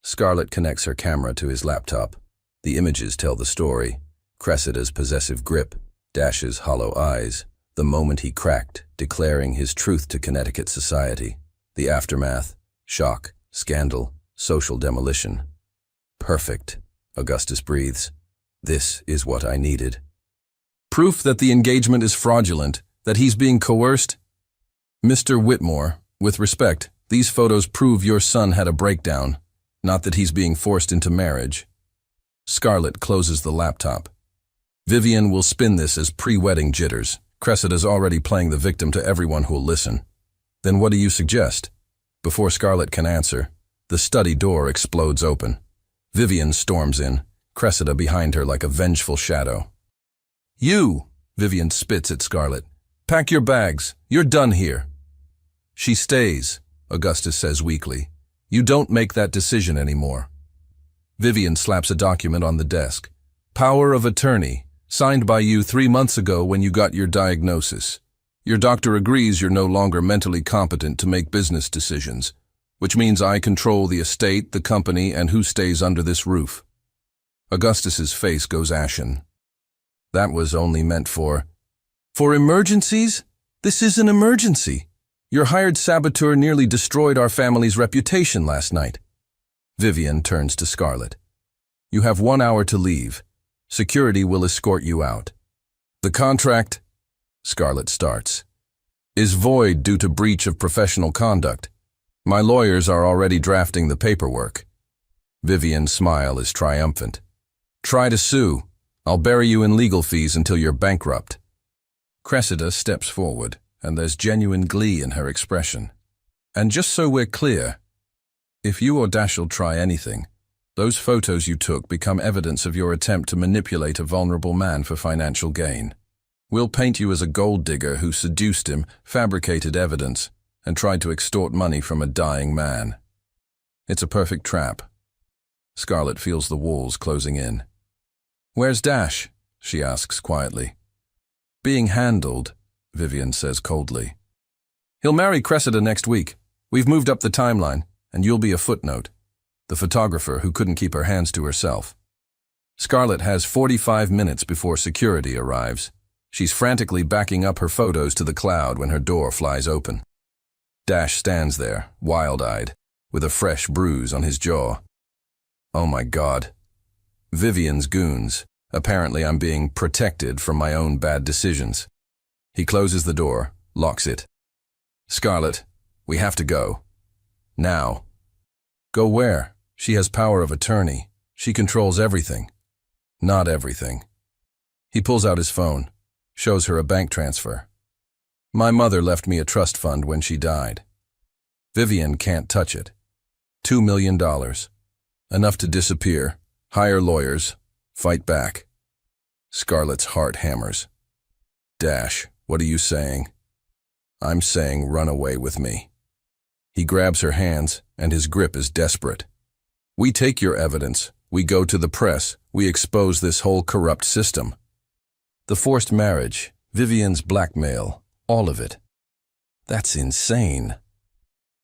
Scarlett connects her camera to his laptop. The images tell the story. Cressida's possessive grip, Dash's hollow eyes, the moment he cracked, declaring his truth to Connecticut society. The aftermath, shock, scandal, social demolition. Perfect, Augustus breathes. This is what I needed. Proof that the engagement is fraudulent, that he's being coerced? Mr. Whitmore, with respect, these photos prove your son had a breakdown, not that he's being forced into marriage. Scarlett closes the laptop. Vivian will spin this as pre-wedding jitters. Cressida's already playing the victim to everyone who'll listen. Then what do you suggest? Before Scarlett can answer, the study door explodes open. Vivian storms in, Cressida behind her like a vengeful shadow. You, Vivian spits at Scarlett. Pack your bags. You're done here. She stays, Augustus says weakly. You don't make that decision anymore. Vivian slaps a document on the desk. Power of attorney, signed by you 3 months ago when you got your diagnosis. Your doctor agrees you're no longer mentally competent to make business decisions, which means I control the estate, the company, and who stays under this roof. Augustus's face goes ashen. That was only meant for emergencies? This is an emergency. Your hired saboteur nearly destroyed our family's reputation last night. Vivian turns to Scarlett. You have 1 hour to leave. Security will escort you out. The contract, Scarlett starts, is void due to breach of professional conduct. My lawyers are already drafting the paperwork. Vivian's smile is triumphant. Try to sue. I'll bury you in legal fees until you're bankrupt. Cressida steps forward, and there's genuine glee in her expression. And just so we're clear, if you or Dash'll try anything, those photos you took become evidence of your attempt to manipulate a vulnerable man for financial gain. We'll paint you as a gold digger who seduced him, fabricated evidence, and tried to extort money from a dying man. It's a perfect trap. Scarlett feels the walls closing in. Where's Dash? She asks quietly. Being handled, Vivian says coldly. He'll marry Cressida next week. We've moved up the timeline, and you'll be a footnote. The photographer who couldn't keep her hands to herself. Scarlett has 45 minutes before security arrives. She's frantically backing up her photos to the cloud when her door flies open. Dash stands there, wild-eyed, with a fresh bruise on his jaw. Oh my God. Vivian's goons. Apparently I'm being protected from my own bad decisions. He closes the door, locks it. Scarlett, we have to go. Now. Go where? She has power of attorney. She controls everything. Not everything. He pulls out his phone, shows her a bank transfer. My mother left me a trust fund when she died. Vivian can't touch it. $2 million. Enough to disappear, hire lawyers, fight back. Scarlett's heart hammers. Dash, what are you saying? I'm saying run away with me. He grabs her hands, and his grip is desperate. We take your evidence, we go to the press, we expose this whole corrupt system. The forced marriage, Vivian's blackmail, all of it. That's insane.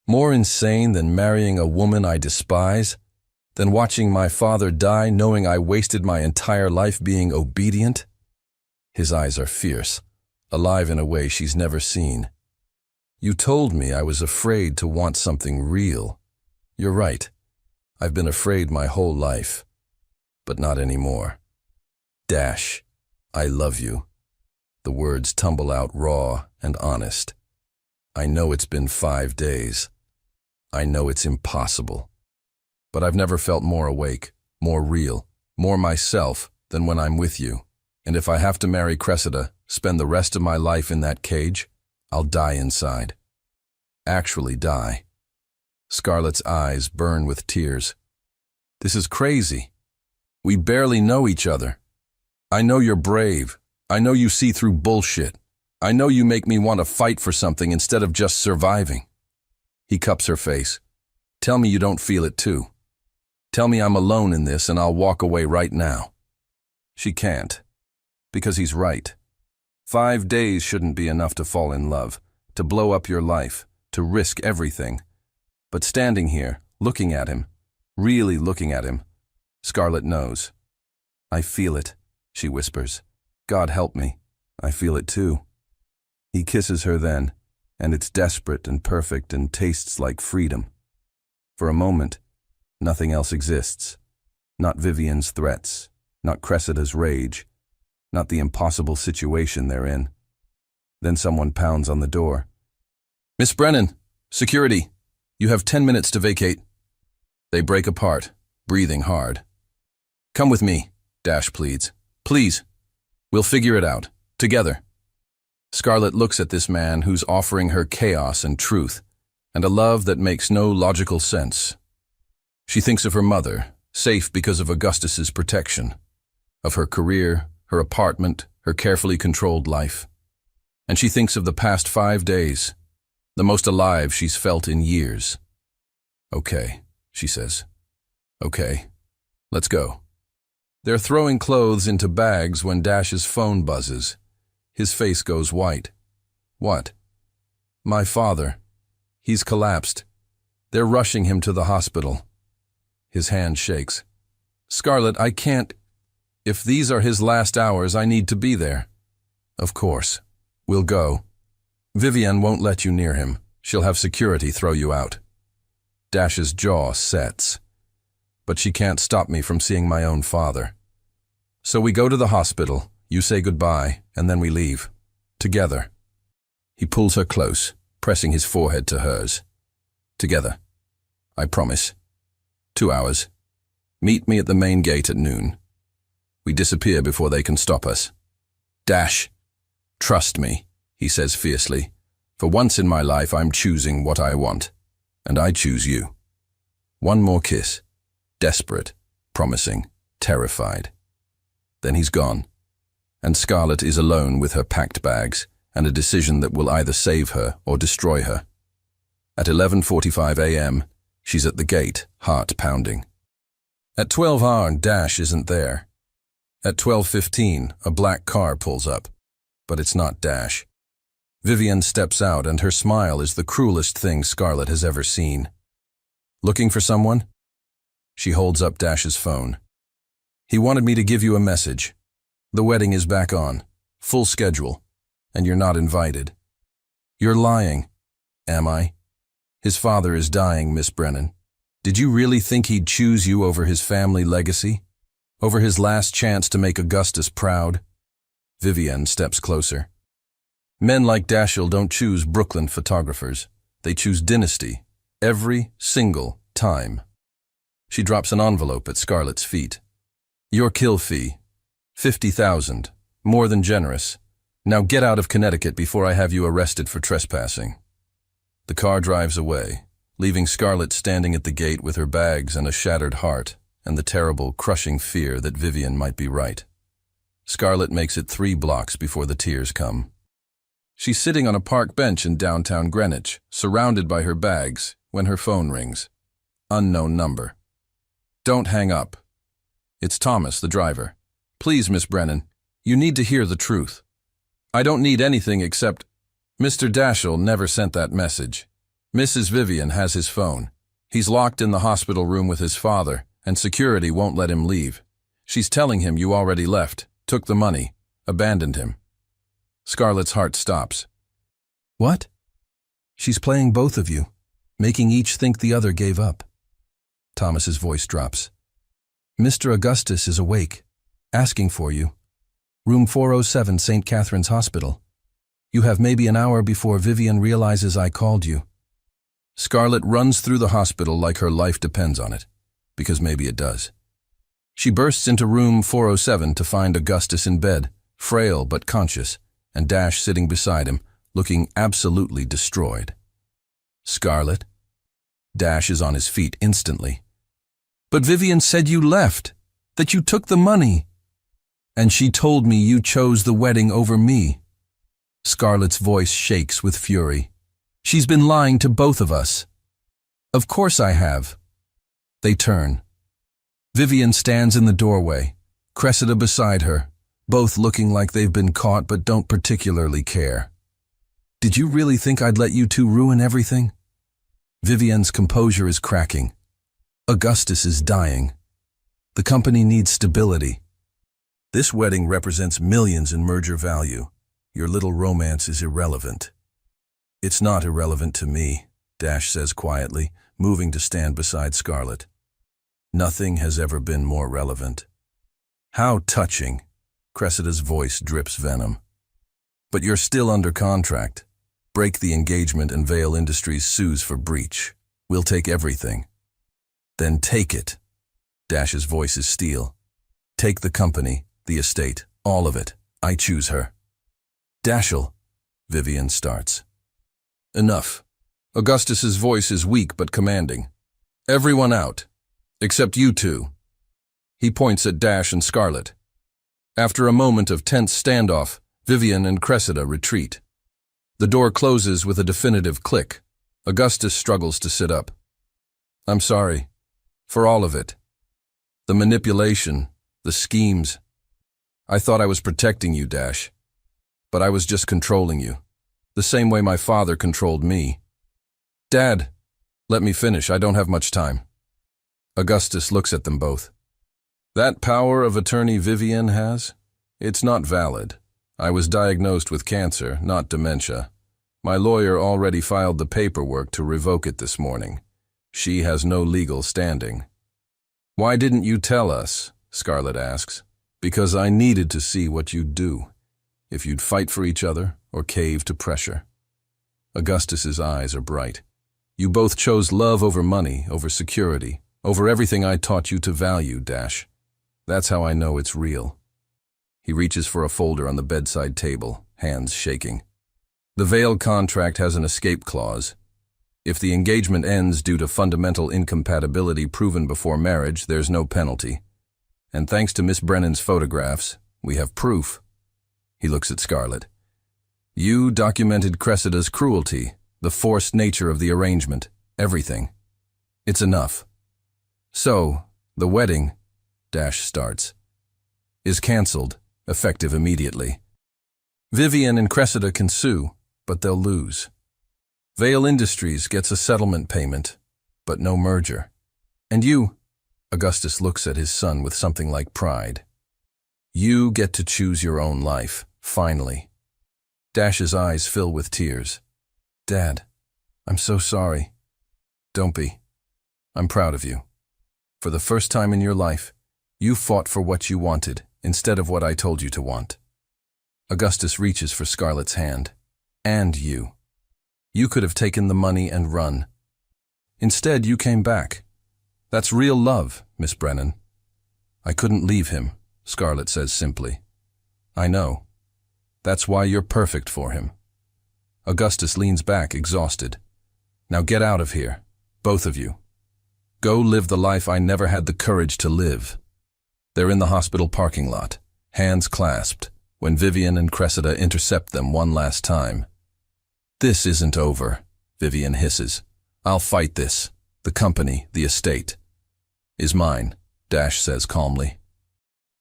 More insane than marrying a woman I despise, than watching my father die knowing I wasted my entire life being obedient. His eyes are fierce, alive in a way she's never seen. You told me I was afraid to want something real. You're right. I've been afraid my whole life, but not anymore. Dash, I love you. The words tumble out raw and honest. I know it's been 5 days. I know it's impossible. But I've never felt more awake, more real, more myself than when I'm with you. And if I have to marry Cressida, spend the rest of my life in that cage, I'll die inside. Actually die. Scarlett's eyes burn with tears. This is crazy. We barely know each other. I know you're brave. I know you see through bullshit. I know you make me want to fight for something instead of just surviving. He cups her face. Tell me you don't feel it too. Tell me I'm alone in this and I'll walk away right now. She can't, because he's right. 5 days shouldn't be enough to fall in love, to blow up your life, to risk everything. But standing here, looking at him, really looking at him, Scarlett knows. I feel it, she whispers. God help me, I feel it too. He kisses her then, and it's desperate and perfect and tastes like freedom. For a moment, nothing else exists. Not Vivian's threats, not Cressida's rage, not the impossible situation they're in. Then someone pounds on the door. Miss Brennan, security, you have 10 minutes to vacate. They break apart, breathing hard. Come with me, Dash pleads. Please. We'll figure it out, together. Scarlett looks at this man who's offering her chaos and truth, and a love that makes no logical sense. She thinks of her mother, safe because of Augustus's protection, of her career, her apartment, her carefully controlled life. And she thinks of the past 5 days, the most alive she's felt in years. Okay, she says. Okay, let's go. They're throwing clothes into bags when Dash's phone buzzes. His face goes white. What? My father. He's collapsed. They're rushing him to the hospital. His hand shakes. Scarlett, I can't. If these are his last hours, I need to be there. Of course. We'll go. Vivian won't let you near him. She'll have security throw you out. Dash's jaw sets. But she can't stop me from seeing my own father. So we go to the hospital, you say goodbye, and then we leave. Together. He pulls her close, pressing his forehead to hers. Together. I promise. 2 hours. Meet me at the main gate at noon. We disappear before they can stop us. Dash. Trust me, he says fiercely. For once in my life, I'm choosing what I want. And I choose you. One more kiss. Desperate, promising, terrified. Then he's gone. And Scarlett is alone with her packed bags and a decision that will either save her or destroy her. At 11:45 a.m., she's at the gate, heart pounding. At 12 hours, Dash isn't there. At 12:15, a black car pulls up. But it's not Dash. Vivian steps out and her smile is the cruelest thing Scarlett has ever seen. Looking for someone? She holds up Dash's phone. He wanted me to give you a message. The wedding is back on, full schedule, and you're not invited. You're lying. Am I? His father is dying, Miss Brennan. Did you really think he'd choose you over his family legacy? Over his last chance to make Augustus proud? Vivian steps closer. Men like Dashiell don't choose Brooklyn photographers. They choose dynasty, every single time. She drops an envelope at Scarlett's feet. Your kill fee, $50,000, more than generous. Now get out of Connecticut before I have you arrested for trespassing. The car drives away, leaving Scarlett standing at the gate with her bags and a shattered heart, and the terrible, crushing fear that Vivian might be right. Scarlett makes it 3 blocks before the tears come. She's sitting on a park bench in downtown Greenwich, surrounded by her bags, when her phone rings. Unknown number. Don't hang up. It's Thomas, the driver. Please, Miss Brennan, you need to hear the truth. I don't need anything except... Mr. Dashiell never sent that message. Mrs. Vivian has his phone. He's locked in the hospital room with his father, and security won't let him leave. She's telling him you already left, took the money, abandoned him. Scarlett's heart stops. What? She's playing both of you, making each think the other gave up. Thomas's voice drops. Mr. Augustus is awake, asking for you, Room 407, St. Catherine's Hospital. You have maybe an hour before Vivian realizes I called you. Scarlett runs through the hospital like her life depends on it, because maybe it does. She bursts into room 407 to find Augustus in bed, frail but conscious, and Dash sitting beside him, looking absolutely destroyed. Scarlett? Dash is on his feet instantly. But Vivian said you left, that you took the money. And she told me you chose the wedding over me. Scarlett's voice shakes with fury. She's been lying to both of us. Of course I have. They turn. Vivian stands in the doorway, Cressida beside her, both looking like they've been caught but don't particularly care. Did you really think I'd let you two ruin everything? Vivian's composure is cracking. Augustus is dying. The company needs stability. This wedding represents millions in merger value. Your little romance is irrelevant. It's not irrelevant to me, Dash says quietly, moving to stand beside Scarlett. Nothing has ever been more relevant. How touching. Cressida's voice drips venom. But you're still under contract. Break the engagement and Vale Industries sues for breach. We'll take everything. Then take it. Dash's voice is steel. Take the company, the estate, all of it. I choose her. Dashel, Vivian starts. Enough. Augustus's voice is weak but commanding. Everyone out, except you two. He points at Dash and Scarlett. After a moment of tense standoff, Vivian and Cressida retreat. The door closes with a definitive click. Augustus struggles to sit up. I'm sorry. For all of it. The manipulation, the schemes. I thought I was protecting you, Dash. But I was just controlling you. The same way my father controlled me. Dad, let me finish. I don't have much time. Augustus looks at them both. That power of attorney Vivian has? It's not valid. I was diagnosed with cancer, not dementia. My lawyer already filed the paperwork to revoke it this morning. She has no legal standing. Why didn't you tell us? Scarlett asks. Because I needed to see what you'd do. If you'd fight for each other or cave to pressure. Augustus's eyes are bright. You both chose love over money, over security, over everything I taught you to value, Dash. That's how I know it's real. He reaches for a folder on the bedside table, hands shaking. The Vale contract has an escape clause. If the engagement ends due to fundamental incompatibility proven before marriage, there's no penalty. And thanks to Miss Brennan's photographs, we have proof. He looks at Scarlett. You documented Cressida's cruelty, the forced nature of the arrangement, everything. It's enough. So, the wedding, Dash starts, is cancelled, effective immediately. Vivian and Cressida can sue, but they'll lose. Vale Industries gets a settlement payment, but no merger. And you, Augustus looks at his son with something like pride. You get to choose your own life, finally. Dash's eyes fill with tears. Dad, I'm so sorry. Don't be. I'm proud of you. For the first time in your life, you fought for what you wanted instead of what I told you to want. Augustus reaches for Scarlett's hand. And you. You could have taken the money and run. Instead, you came back. That's real love, Miss Brennan. I couldn't leave him, Scarlett says simply. I know. That's why you're perfect for him. Augustus leans back, exhausted. Now get out of here, both of you. Go live the life I never had the courage to live. They're in the hospital parking lot, hands clasped, when Vivian and Cressida intercept them one last time. This isn't over, Vivian hisses. I'll fight this. The company, the estate, is mine, Dash says calmly.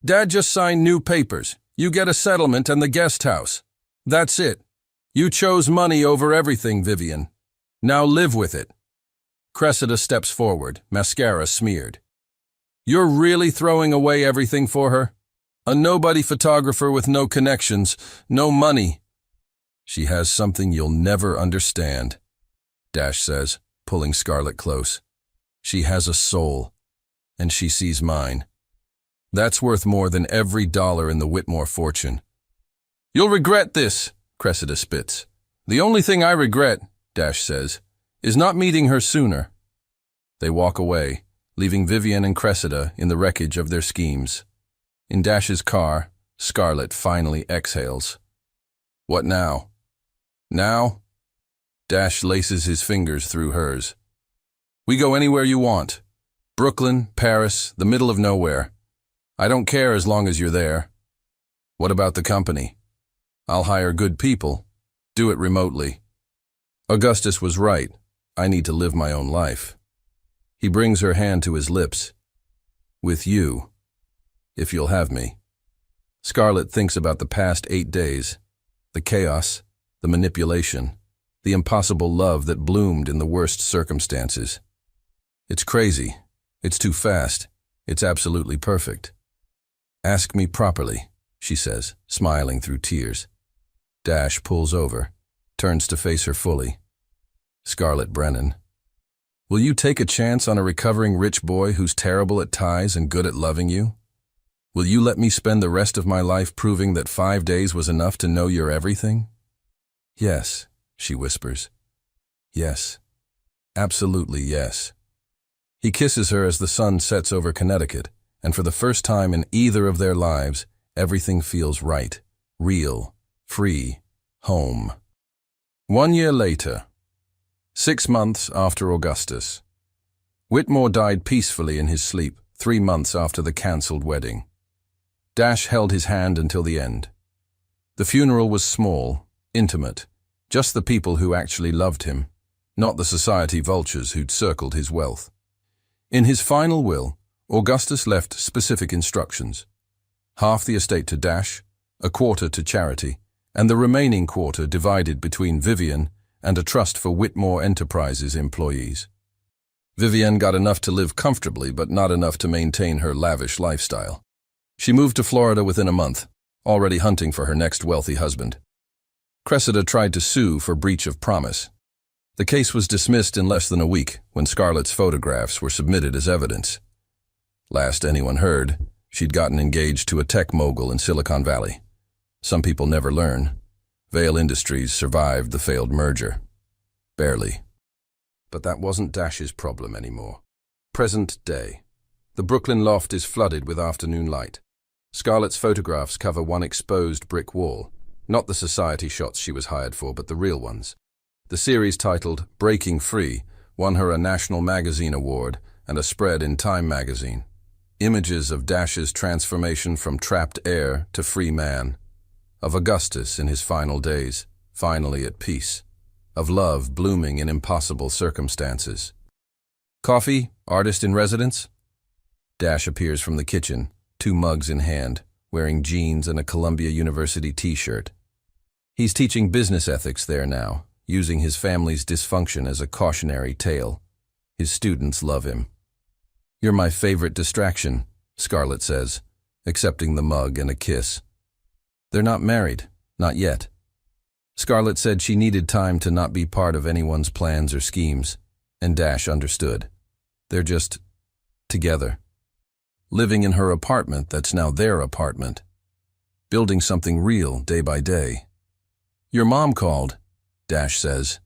Dad just signed new papers. You get a settlement and the guest house. That's it. You chose money over everything, Vivian. Now live with it. Cressida steps forward, mascara smeared. You're really throwing away everything for her? A nobody photographer with no connections, no money. She has something you'll never understand, Dash says, pulling Scarlett close. She has a soul, and she sees mine. That's worth more than every dollar in the Whitmore fortune. You'll regret this, Cressida spits. The only thing I regret, Dash says, is not meeting her sooner. They walk away, leaving Vivian and Cressida in the wreckage of their schemes. In Dash's car, Scarlett finally exhales. What now? Now? Dash laces his fingers through hers. We go anywhere you want. Brooklyn, Paris, the middle of nowhere. I don't care as long as you're there. What about the company? I'll hire good people. Do it remotely. Augustus was right. I need to live my own life. He brings her hand to his lips. With you, if you'll have me. Scarlett thinks about the past 8 days, the chaos, the manipulation, the impossible love that bloomed in the worst circumstances. It's crazy. It's too fast. It's absolutely perfect. Ask me properly, she says, smiling through tears. Dash pulls over, turns to face her fully. Scarlett Brennan, will you take a chance on a recovering rich boy who's terrible at ties and good at loving you? Will you let me spend the rest of my life proving that 5 days was enough to know you're everything? Yes, she whispers. Yes. Absolutely yes. He kisses her as the sun sets over Connecticut, and for the first time in either of their lives, everything feels right, real, free, home. 1 year later, 6 months after Augustus. Whitmore died peacefully in his sleep 3 months after the cancelled wedding. Dash held his hand until the end. The funeral was small, intimate, just the people who actually loved him, not the society vultures who'd circled his wealth. In his final will, Augustus left specific instructions. Half the estate to Dash, a quarter to charity, and the remaining quarter divided between Vivian and a trust for Whitmore Enterprises employees. Vivian got enough to live comfortably, but not enough to maintain her lavish lifestyle. She moved to Florida within a month, already hunting for her next wealthy husband. Cressida tried to sue for breach of promise. The case was dismissed in less than a week when Scarlett's photographs were submitted as evidence. Last anyone heard, she'd gotten engaged to a tech mogul in Silicon Valley. Some people never learn. Vail Industries survived the failed merger. Barely. But that wasn't Dash's problem anymore. Present day. The Brooklyn loft is flooded with afternoon light. Scarlett's photographs cover one exposed brick wall, not the society shots she was hired for, but the real ones. The series titled Breaking Free won her a National Magazine Award and a spread in Time magazine. Images of Dash's transformation from trapped heir to free man. Of Augustus in his final days, finally at peace. Of love blooming in impossible circumstances. Coffee, artist in residence? Dash appears from the kitchen, 2 mugs in hand, wearing jeans and a Columbia University t-shirt. He's teaching business ethics there now, using his family's dysfunction as a cautionary tale. His students love him. You're my favorite distraction, Scarlett says, accepting the mug and a kiss. They're not married, not yet. Scarlett said she needed time to not be part of anyone's plans or schemes, and Dash understood. They're just together. Living in her apartment that's now their apartment. Building something real day by day. Your mom called, Dash says.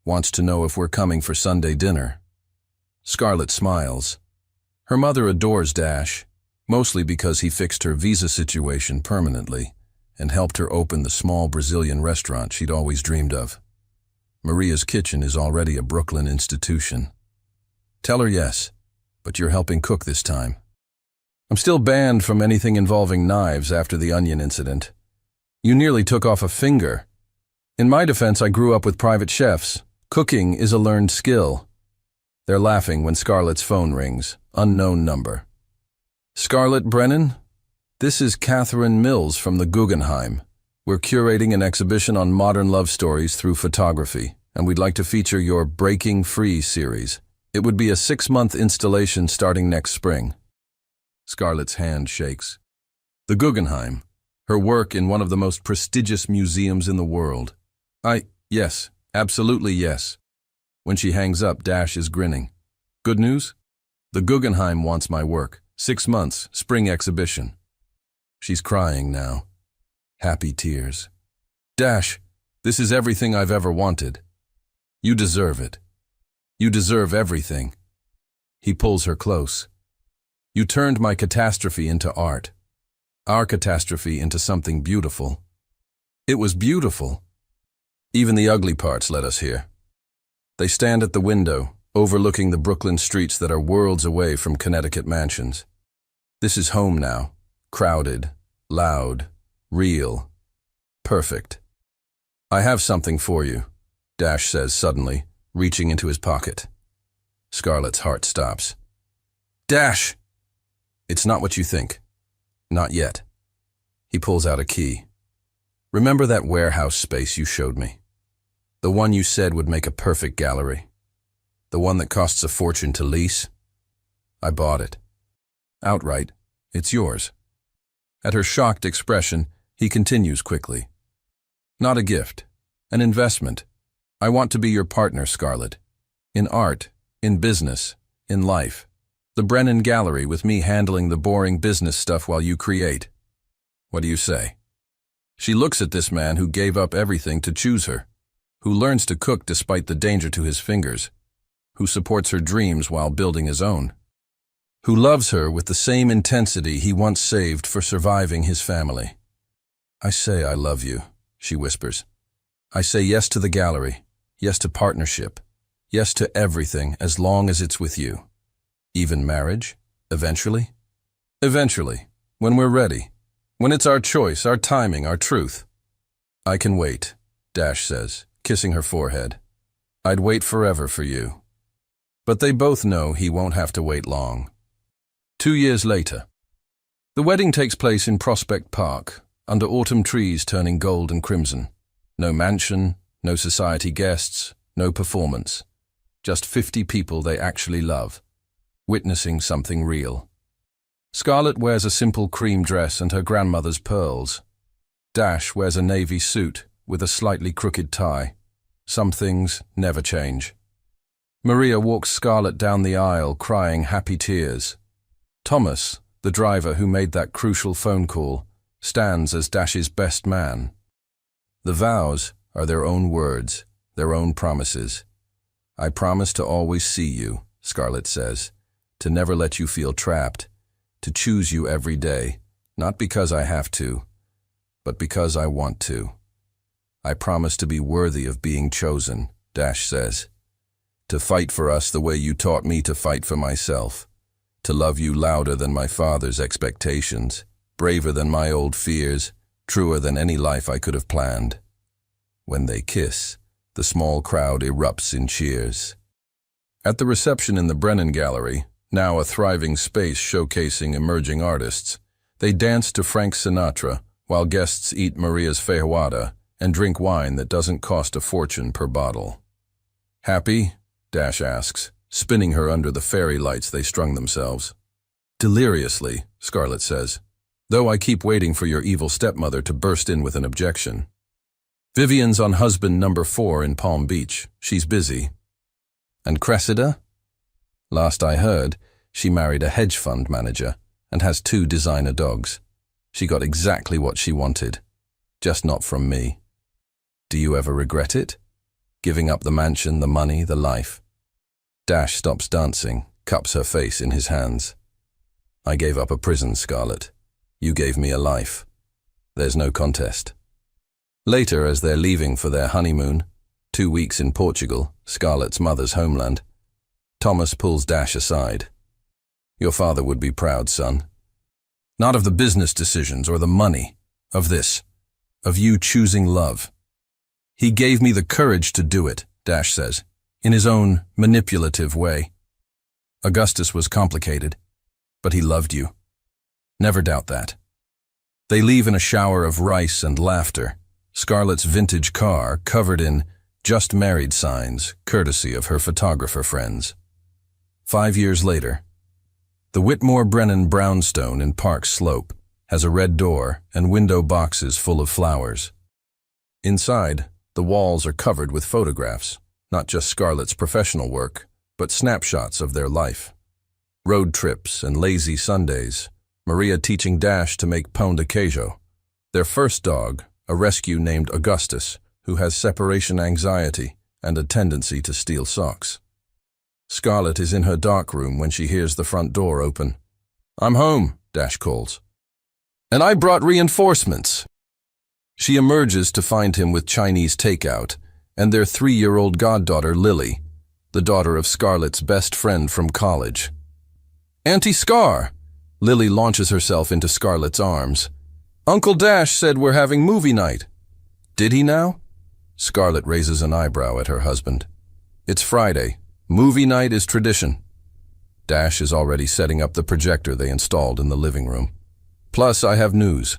Wants to know if we're coming for Sunday dinner. Scarlett smiles. Her mother adores Dash, mostly because he fixed her visa situation permanently and helped her open the small Brazilian restaurant she'd always dreamed of. Maria's Kitchen is already a Brooklyn institution. Tell her yes, but you're helping cook this time. I'm still banned from anything involving knives after the onion incident. You nearly took off a finger. In my defense, I grew up with private chefs. Cooking is a learned skill. They're laughing when Scarlett's phone rings. Unknown number. Scarlett Brennan? This is Catherine Mills from the Guggenheim. We're curating an exhibition on modern love stories through photography, and we'd like to feature your Breaking Free series. It would be a 6-month installation starting next spring. Scarlett's hand shakes. The Guggenheim, her work in one of the most prestigious museums in the world. Yes, absolutely yes. When she hangs up, Dash is grinning. Good news? The Guggenheim wants my work, 6 months, spring exhibition. She's crying now. Happy tears. Dash, this is everything I've ever wanted. You deserve it. You deserve everything. He pulls her close. You turned my catastrophe into art. Our catastrophe into something beautiful. It was beautiful. Even the ugly parts led us here. They stand at the window, overlooking the Brooklyn streets that are worlds away from Connecticut mansions. This is home now. Crowded, loud, real, perfect. I have something for you, Dash says suddenly, reaching into his pocket. Scarlett's heart stops. Dash! It's not what you think. Not yet. He pulls out a key. Remember that warehouse space you showed me? The one you said would make a perfect gallery. The one that costs a fortune to lease? I bought it. Outright. It's yours. At her shocked expression, he continues quickly. Not a gift. An investment. I want to be your partner, Scarlett. In art, in business, in life. The Brennan Gallery with me handling the boring business stuff while you create. What do you say? She looks at this man who gave up everything to choose her, who learns to cook despite the danger to his fingers, who supports her dreams while building his own, who loves her with the same intensity he once saved for surviving his family. I say I love you, she whispers. I say yes to the gallery, yes to partnership, yes to everything as long as it's with you. Even marriage? Eventually? Eventually, when we're ready. When it's our choice, our timing, our truth. I can wait, Dash says, kissing her forehead. I'd wait forever for you. But they both know he won't have to wait long. 2 years later. The wedding takes place in Prospect Park, under autumn trees turning gold and crimson. No mansion, no society guests, no performance. Just 50 people they actually love, witnessing something real. Scarlett wears a simple cream dress and her grandmother's pearls. Dash wears a navy suit with a slightly crooked tie. Some things never change. Maria walks Scarlett down the aisle crying happy tears. Thomas, the driver who made that crucial phone call, stands as Dash's best man. The vows are their own words, their own promises. I promise to always see you, Scarlett says, to never let you feel trapped, to choose you every day, not because I have to, but because I want to. I promise to be worthy of being chosen, Dash says, to fight for us the way you taught me to fight for myself, to love you louder than my father's expectations, braver than my old fears, truer than any life I could have planned. When they kiss, the small crowd erupts in cheers. At the reception in the Brennan Gallery, now a thriving space showcasing emerging artists, they dance to Frank Sinatra while guests eat Maria's feijoada and drink wine that doesn't cost a fortune per bottle. Happy? Dash asks, spinning her under the fairy lights they strung themselves. Deliriously, Scarlett says, though I keep waiting for your evil stepmother to burst in with an objection. Vivian's on husband number 4 in Palm Beach. She's busy. And Cressida? Last I heard, she married a hedge fund manager and has 2 designer dogs. She got exactly what she wanted, just not from me. Do you ever regret it? Giving up the mansion, the money, the life? Dash stops dancing, cups her face in his hands. I gave up a prison, Scarlett. You gave me a life. There's no contest. Later, as they're leaving for their honeymoon, 2 weeks in Portugal, Scarlett's mother's homeland, Thomas pulls Dash aside. Your father would be proud, son. Not of the business decisions or the money, of this, of you choosing love. He gave me the courage to do it, Dash says, in his own manipulative way. Augustus was complicated, but he loved you. Never doubt that. They leave in a shower of rice and laughter, Scarlett's vintage car covered in just married signs, courtesy of her photographer friends. 5 years later, the Whitmore Brennan brownstone in Park Slope has a red door and window boxes full of flowers. Inside, the walls are covered with photographs, not just Scarlett's professional work, but snapshots of their life. Road trips and lazy Sundays, Maria teaching Dash to make pain de queijo. Their first dog, a rescue named Augustus, who has separation anxiety and a tendency to steal socks. Scarlett is in her dark room when she hears the front door open. "I'm home," Dash calls. "And I brought reinforcements." She emerges to find him with Chinese takeout and their 3-year-old goddaughter Lily, the daughter of Scarlett's best friend from college. "Auntie Scar!" Lily launches herself into Scarlett's arms. "Uncle Dash said we're having movie night." "Did he now?" Scarlett raises an eyebrow at her husband. "It's Friday. Movie night is tradition." Dash is already setting up the projector they installed in the living room. "Plus, I have news."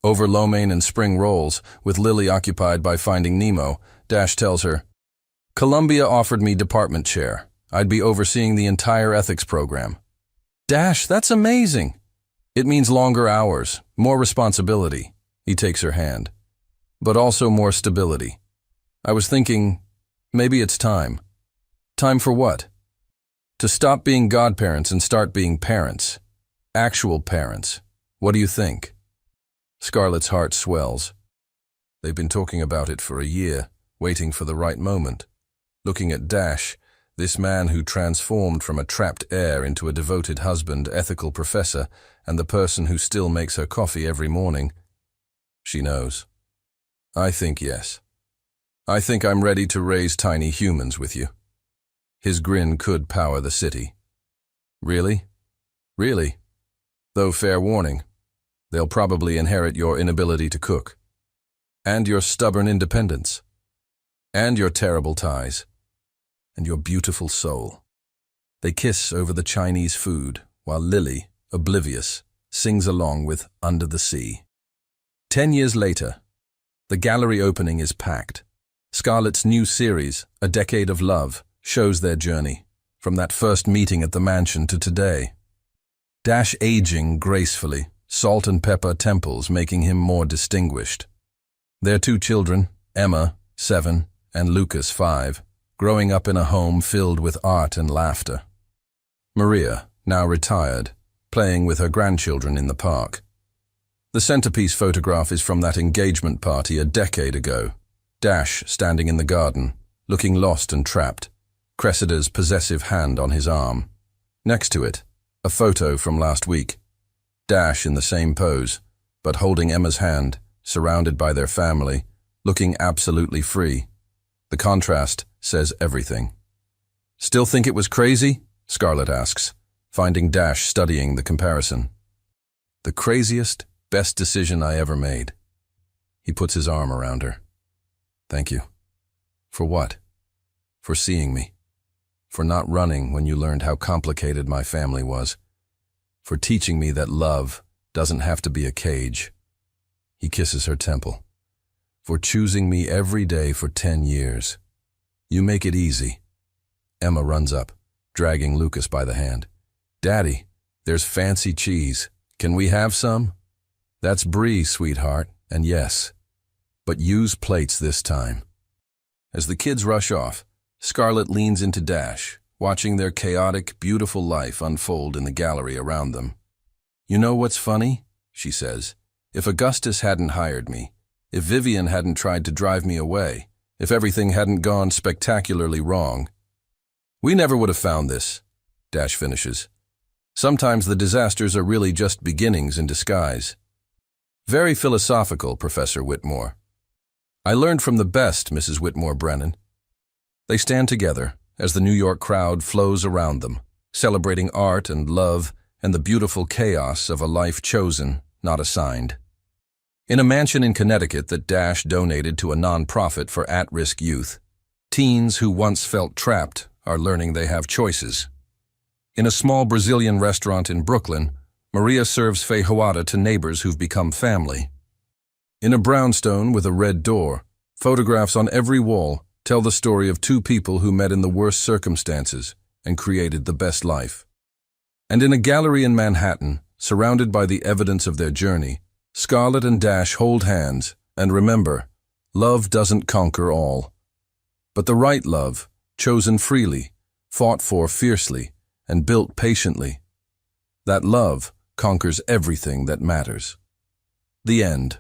Over lo mein and spring rolls, with Lily occupied by Finding Nemo, Dash tells her, "Columbia offered me department chair. I'd be overseeing the entire ethics program." "Dash, that's amazing." "It means longer hours, more responsibility." He takes her hand. "But also more stability. I was thinking, maybe it's time." "Time for what?" "To stop being godparents and start being parents. Actual parents. What do you think?" Scarlett's heart swells. They've been talking about it for a year, waiting for the right moment. Looking at Dash, this man who transformed from a trapped heir into a devoted husband, ethical professor, and the person who still makes her coffee every morning. She knows. "I think yes. I think I'm ready to raise tiny humans with you." His grin could power the city. "Really? Really? Though fair warning, they'll probably inherit your inability to cook. And your stubborn independence. And your terrible ties. And your beautiful soul." They kiss over the Chinese food, while Lily, oblivious, sings along with Under the Sea. 10 years later, the gallery opening is packed. Scarlett's new series, A Decade of Love, shows their journey, from that first meeting at the mansion to today. Dash aging gracefully, salt and pepper temples making him more distinguished. Their 2 children, Emma, 7, and Lucas, 5, growing up in a home filled with art and laughter. Maria, now retired, playing with her grandchildren in the park. The centerpiece photograph is from that engagement party a decade ago. Dash standing in the garden, looking lost and trapped, Cressida's possessive hand on his arm. Next to it, a photo from last week. Dash in the same pose, but holding Emma's hand, surrounded by their family, looking absolutely free. The contrast says everything. "Still think it was crazy?" Scarlett asks, finding Dash studying the comparison. "The craziest, best decision I ever made." He puts his arm around her. "Thank you." "For what?" "For seeing me. For not running when you learned how complicated my family was. For teaching me that love doesn't have to be a cage." He kisses her temple. "For choosing me every day for 10 years. You make it easy." Emma runs up, dragging Lucas by the hand. "Daddy, there's fancy cheese. Can we have some?" "That's brie, sweetheart, and yes. But use plates this time." As the kids rush off, Scarlett leans into Dash, watching their chaotic, beautiful life unfold in the gallery around them. "You know what's funny?" she says. "If Augustus hadn't hired me, if Vivian hadn't tried to drive me away, if everything hadn't gone spectacularly wrong, we never would have found this," Dash finishes. "Sometimes the disasters are really just beginnings in disguise." Very philosophical, Professor Whitmore. "I learned from the best, Mrs. Whitmore Brennan." They stand together as the New York crowd flows around them, celebrating art and love and the beautiful chaos of a life chosen, not assigned. In a mansion in Connecticut that Dash donated to a nonprofit for at-risk youth, teens who once felt trapped are learning they have choices. In a small Brazilian restaurant in Brooklyn, Maria serves feijoada to neighbors who've become family. In a brownstone with a red door, photographs on every wall tell the story of 2 people who met in the worst circumstances and created the best life. And in a gallery in Manhattan, surrounded by the evidence of their journey, Scarlett and Dash hold hands and remember, love doesn't conquer all. But the right love, chosen freely, fought for fiercely, and built patiently. That love conquers everything that matters. The end.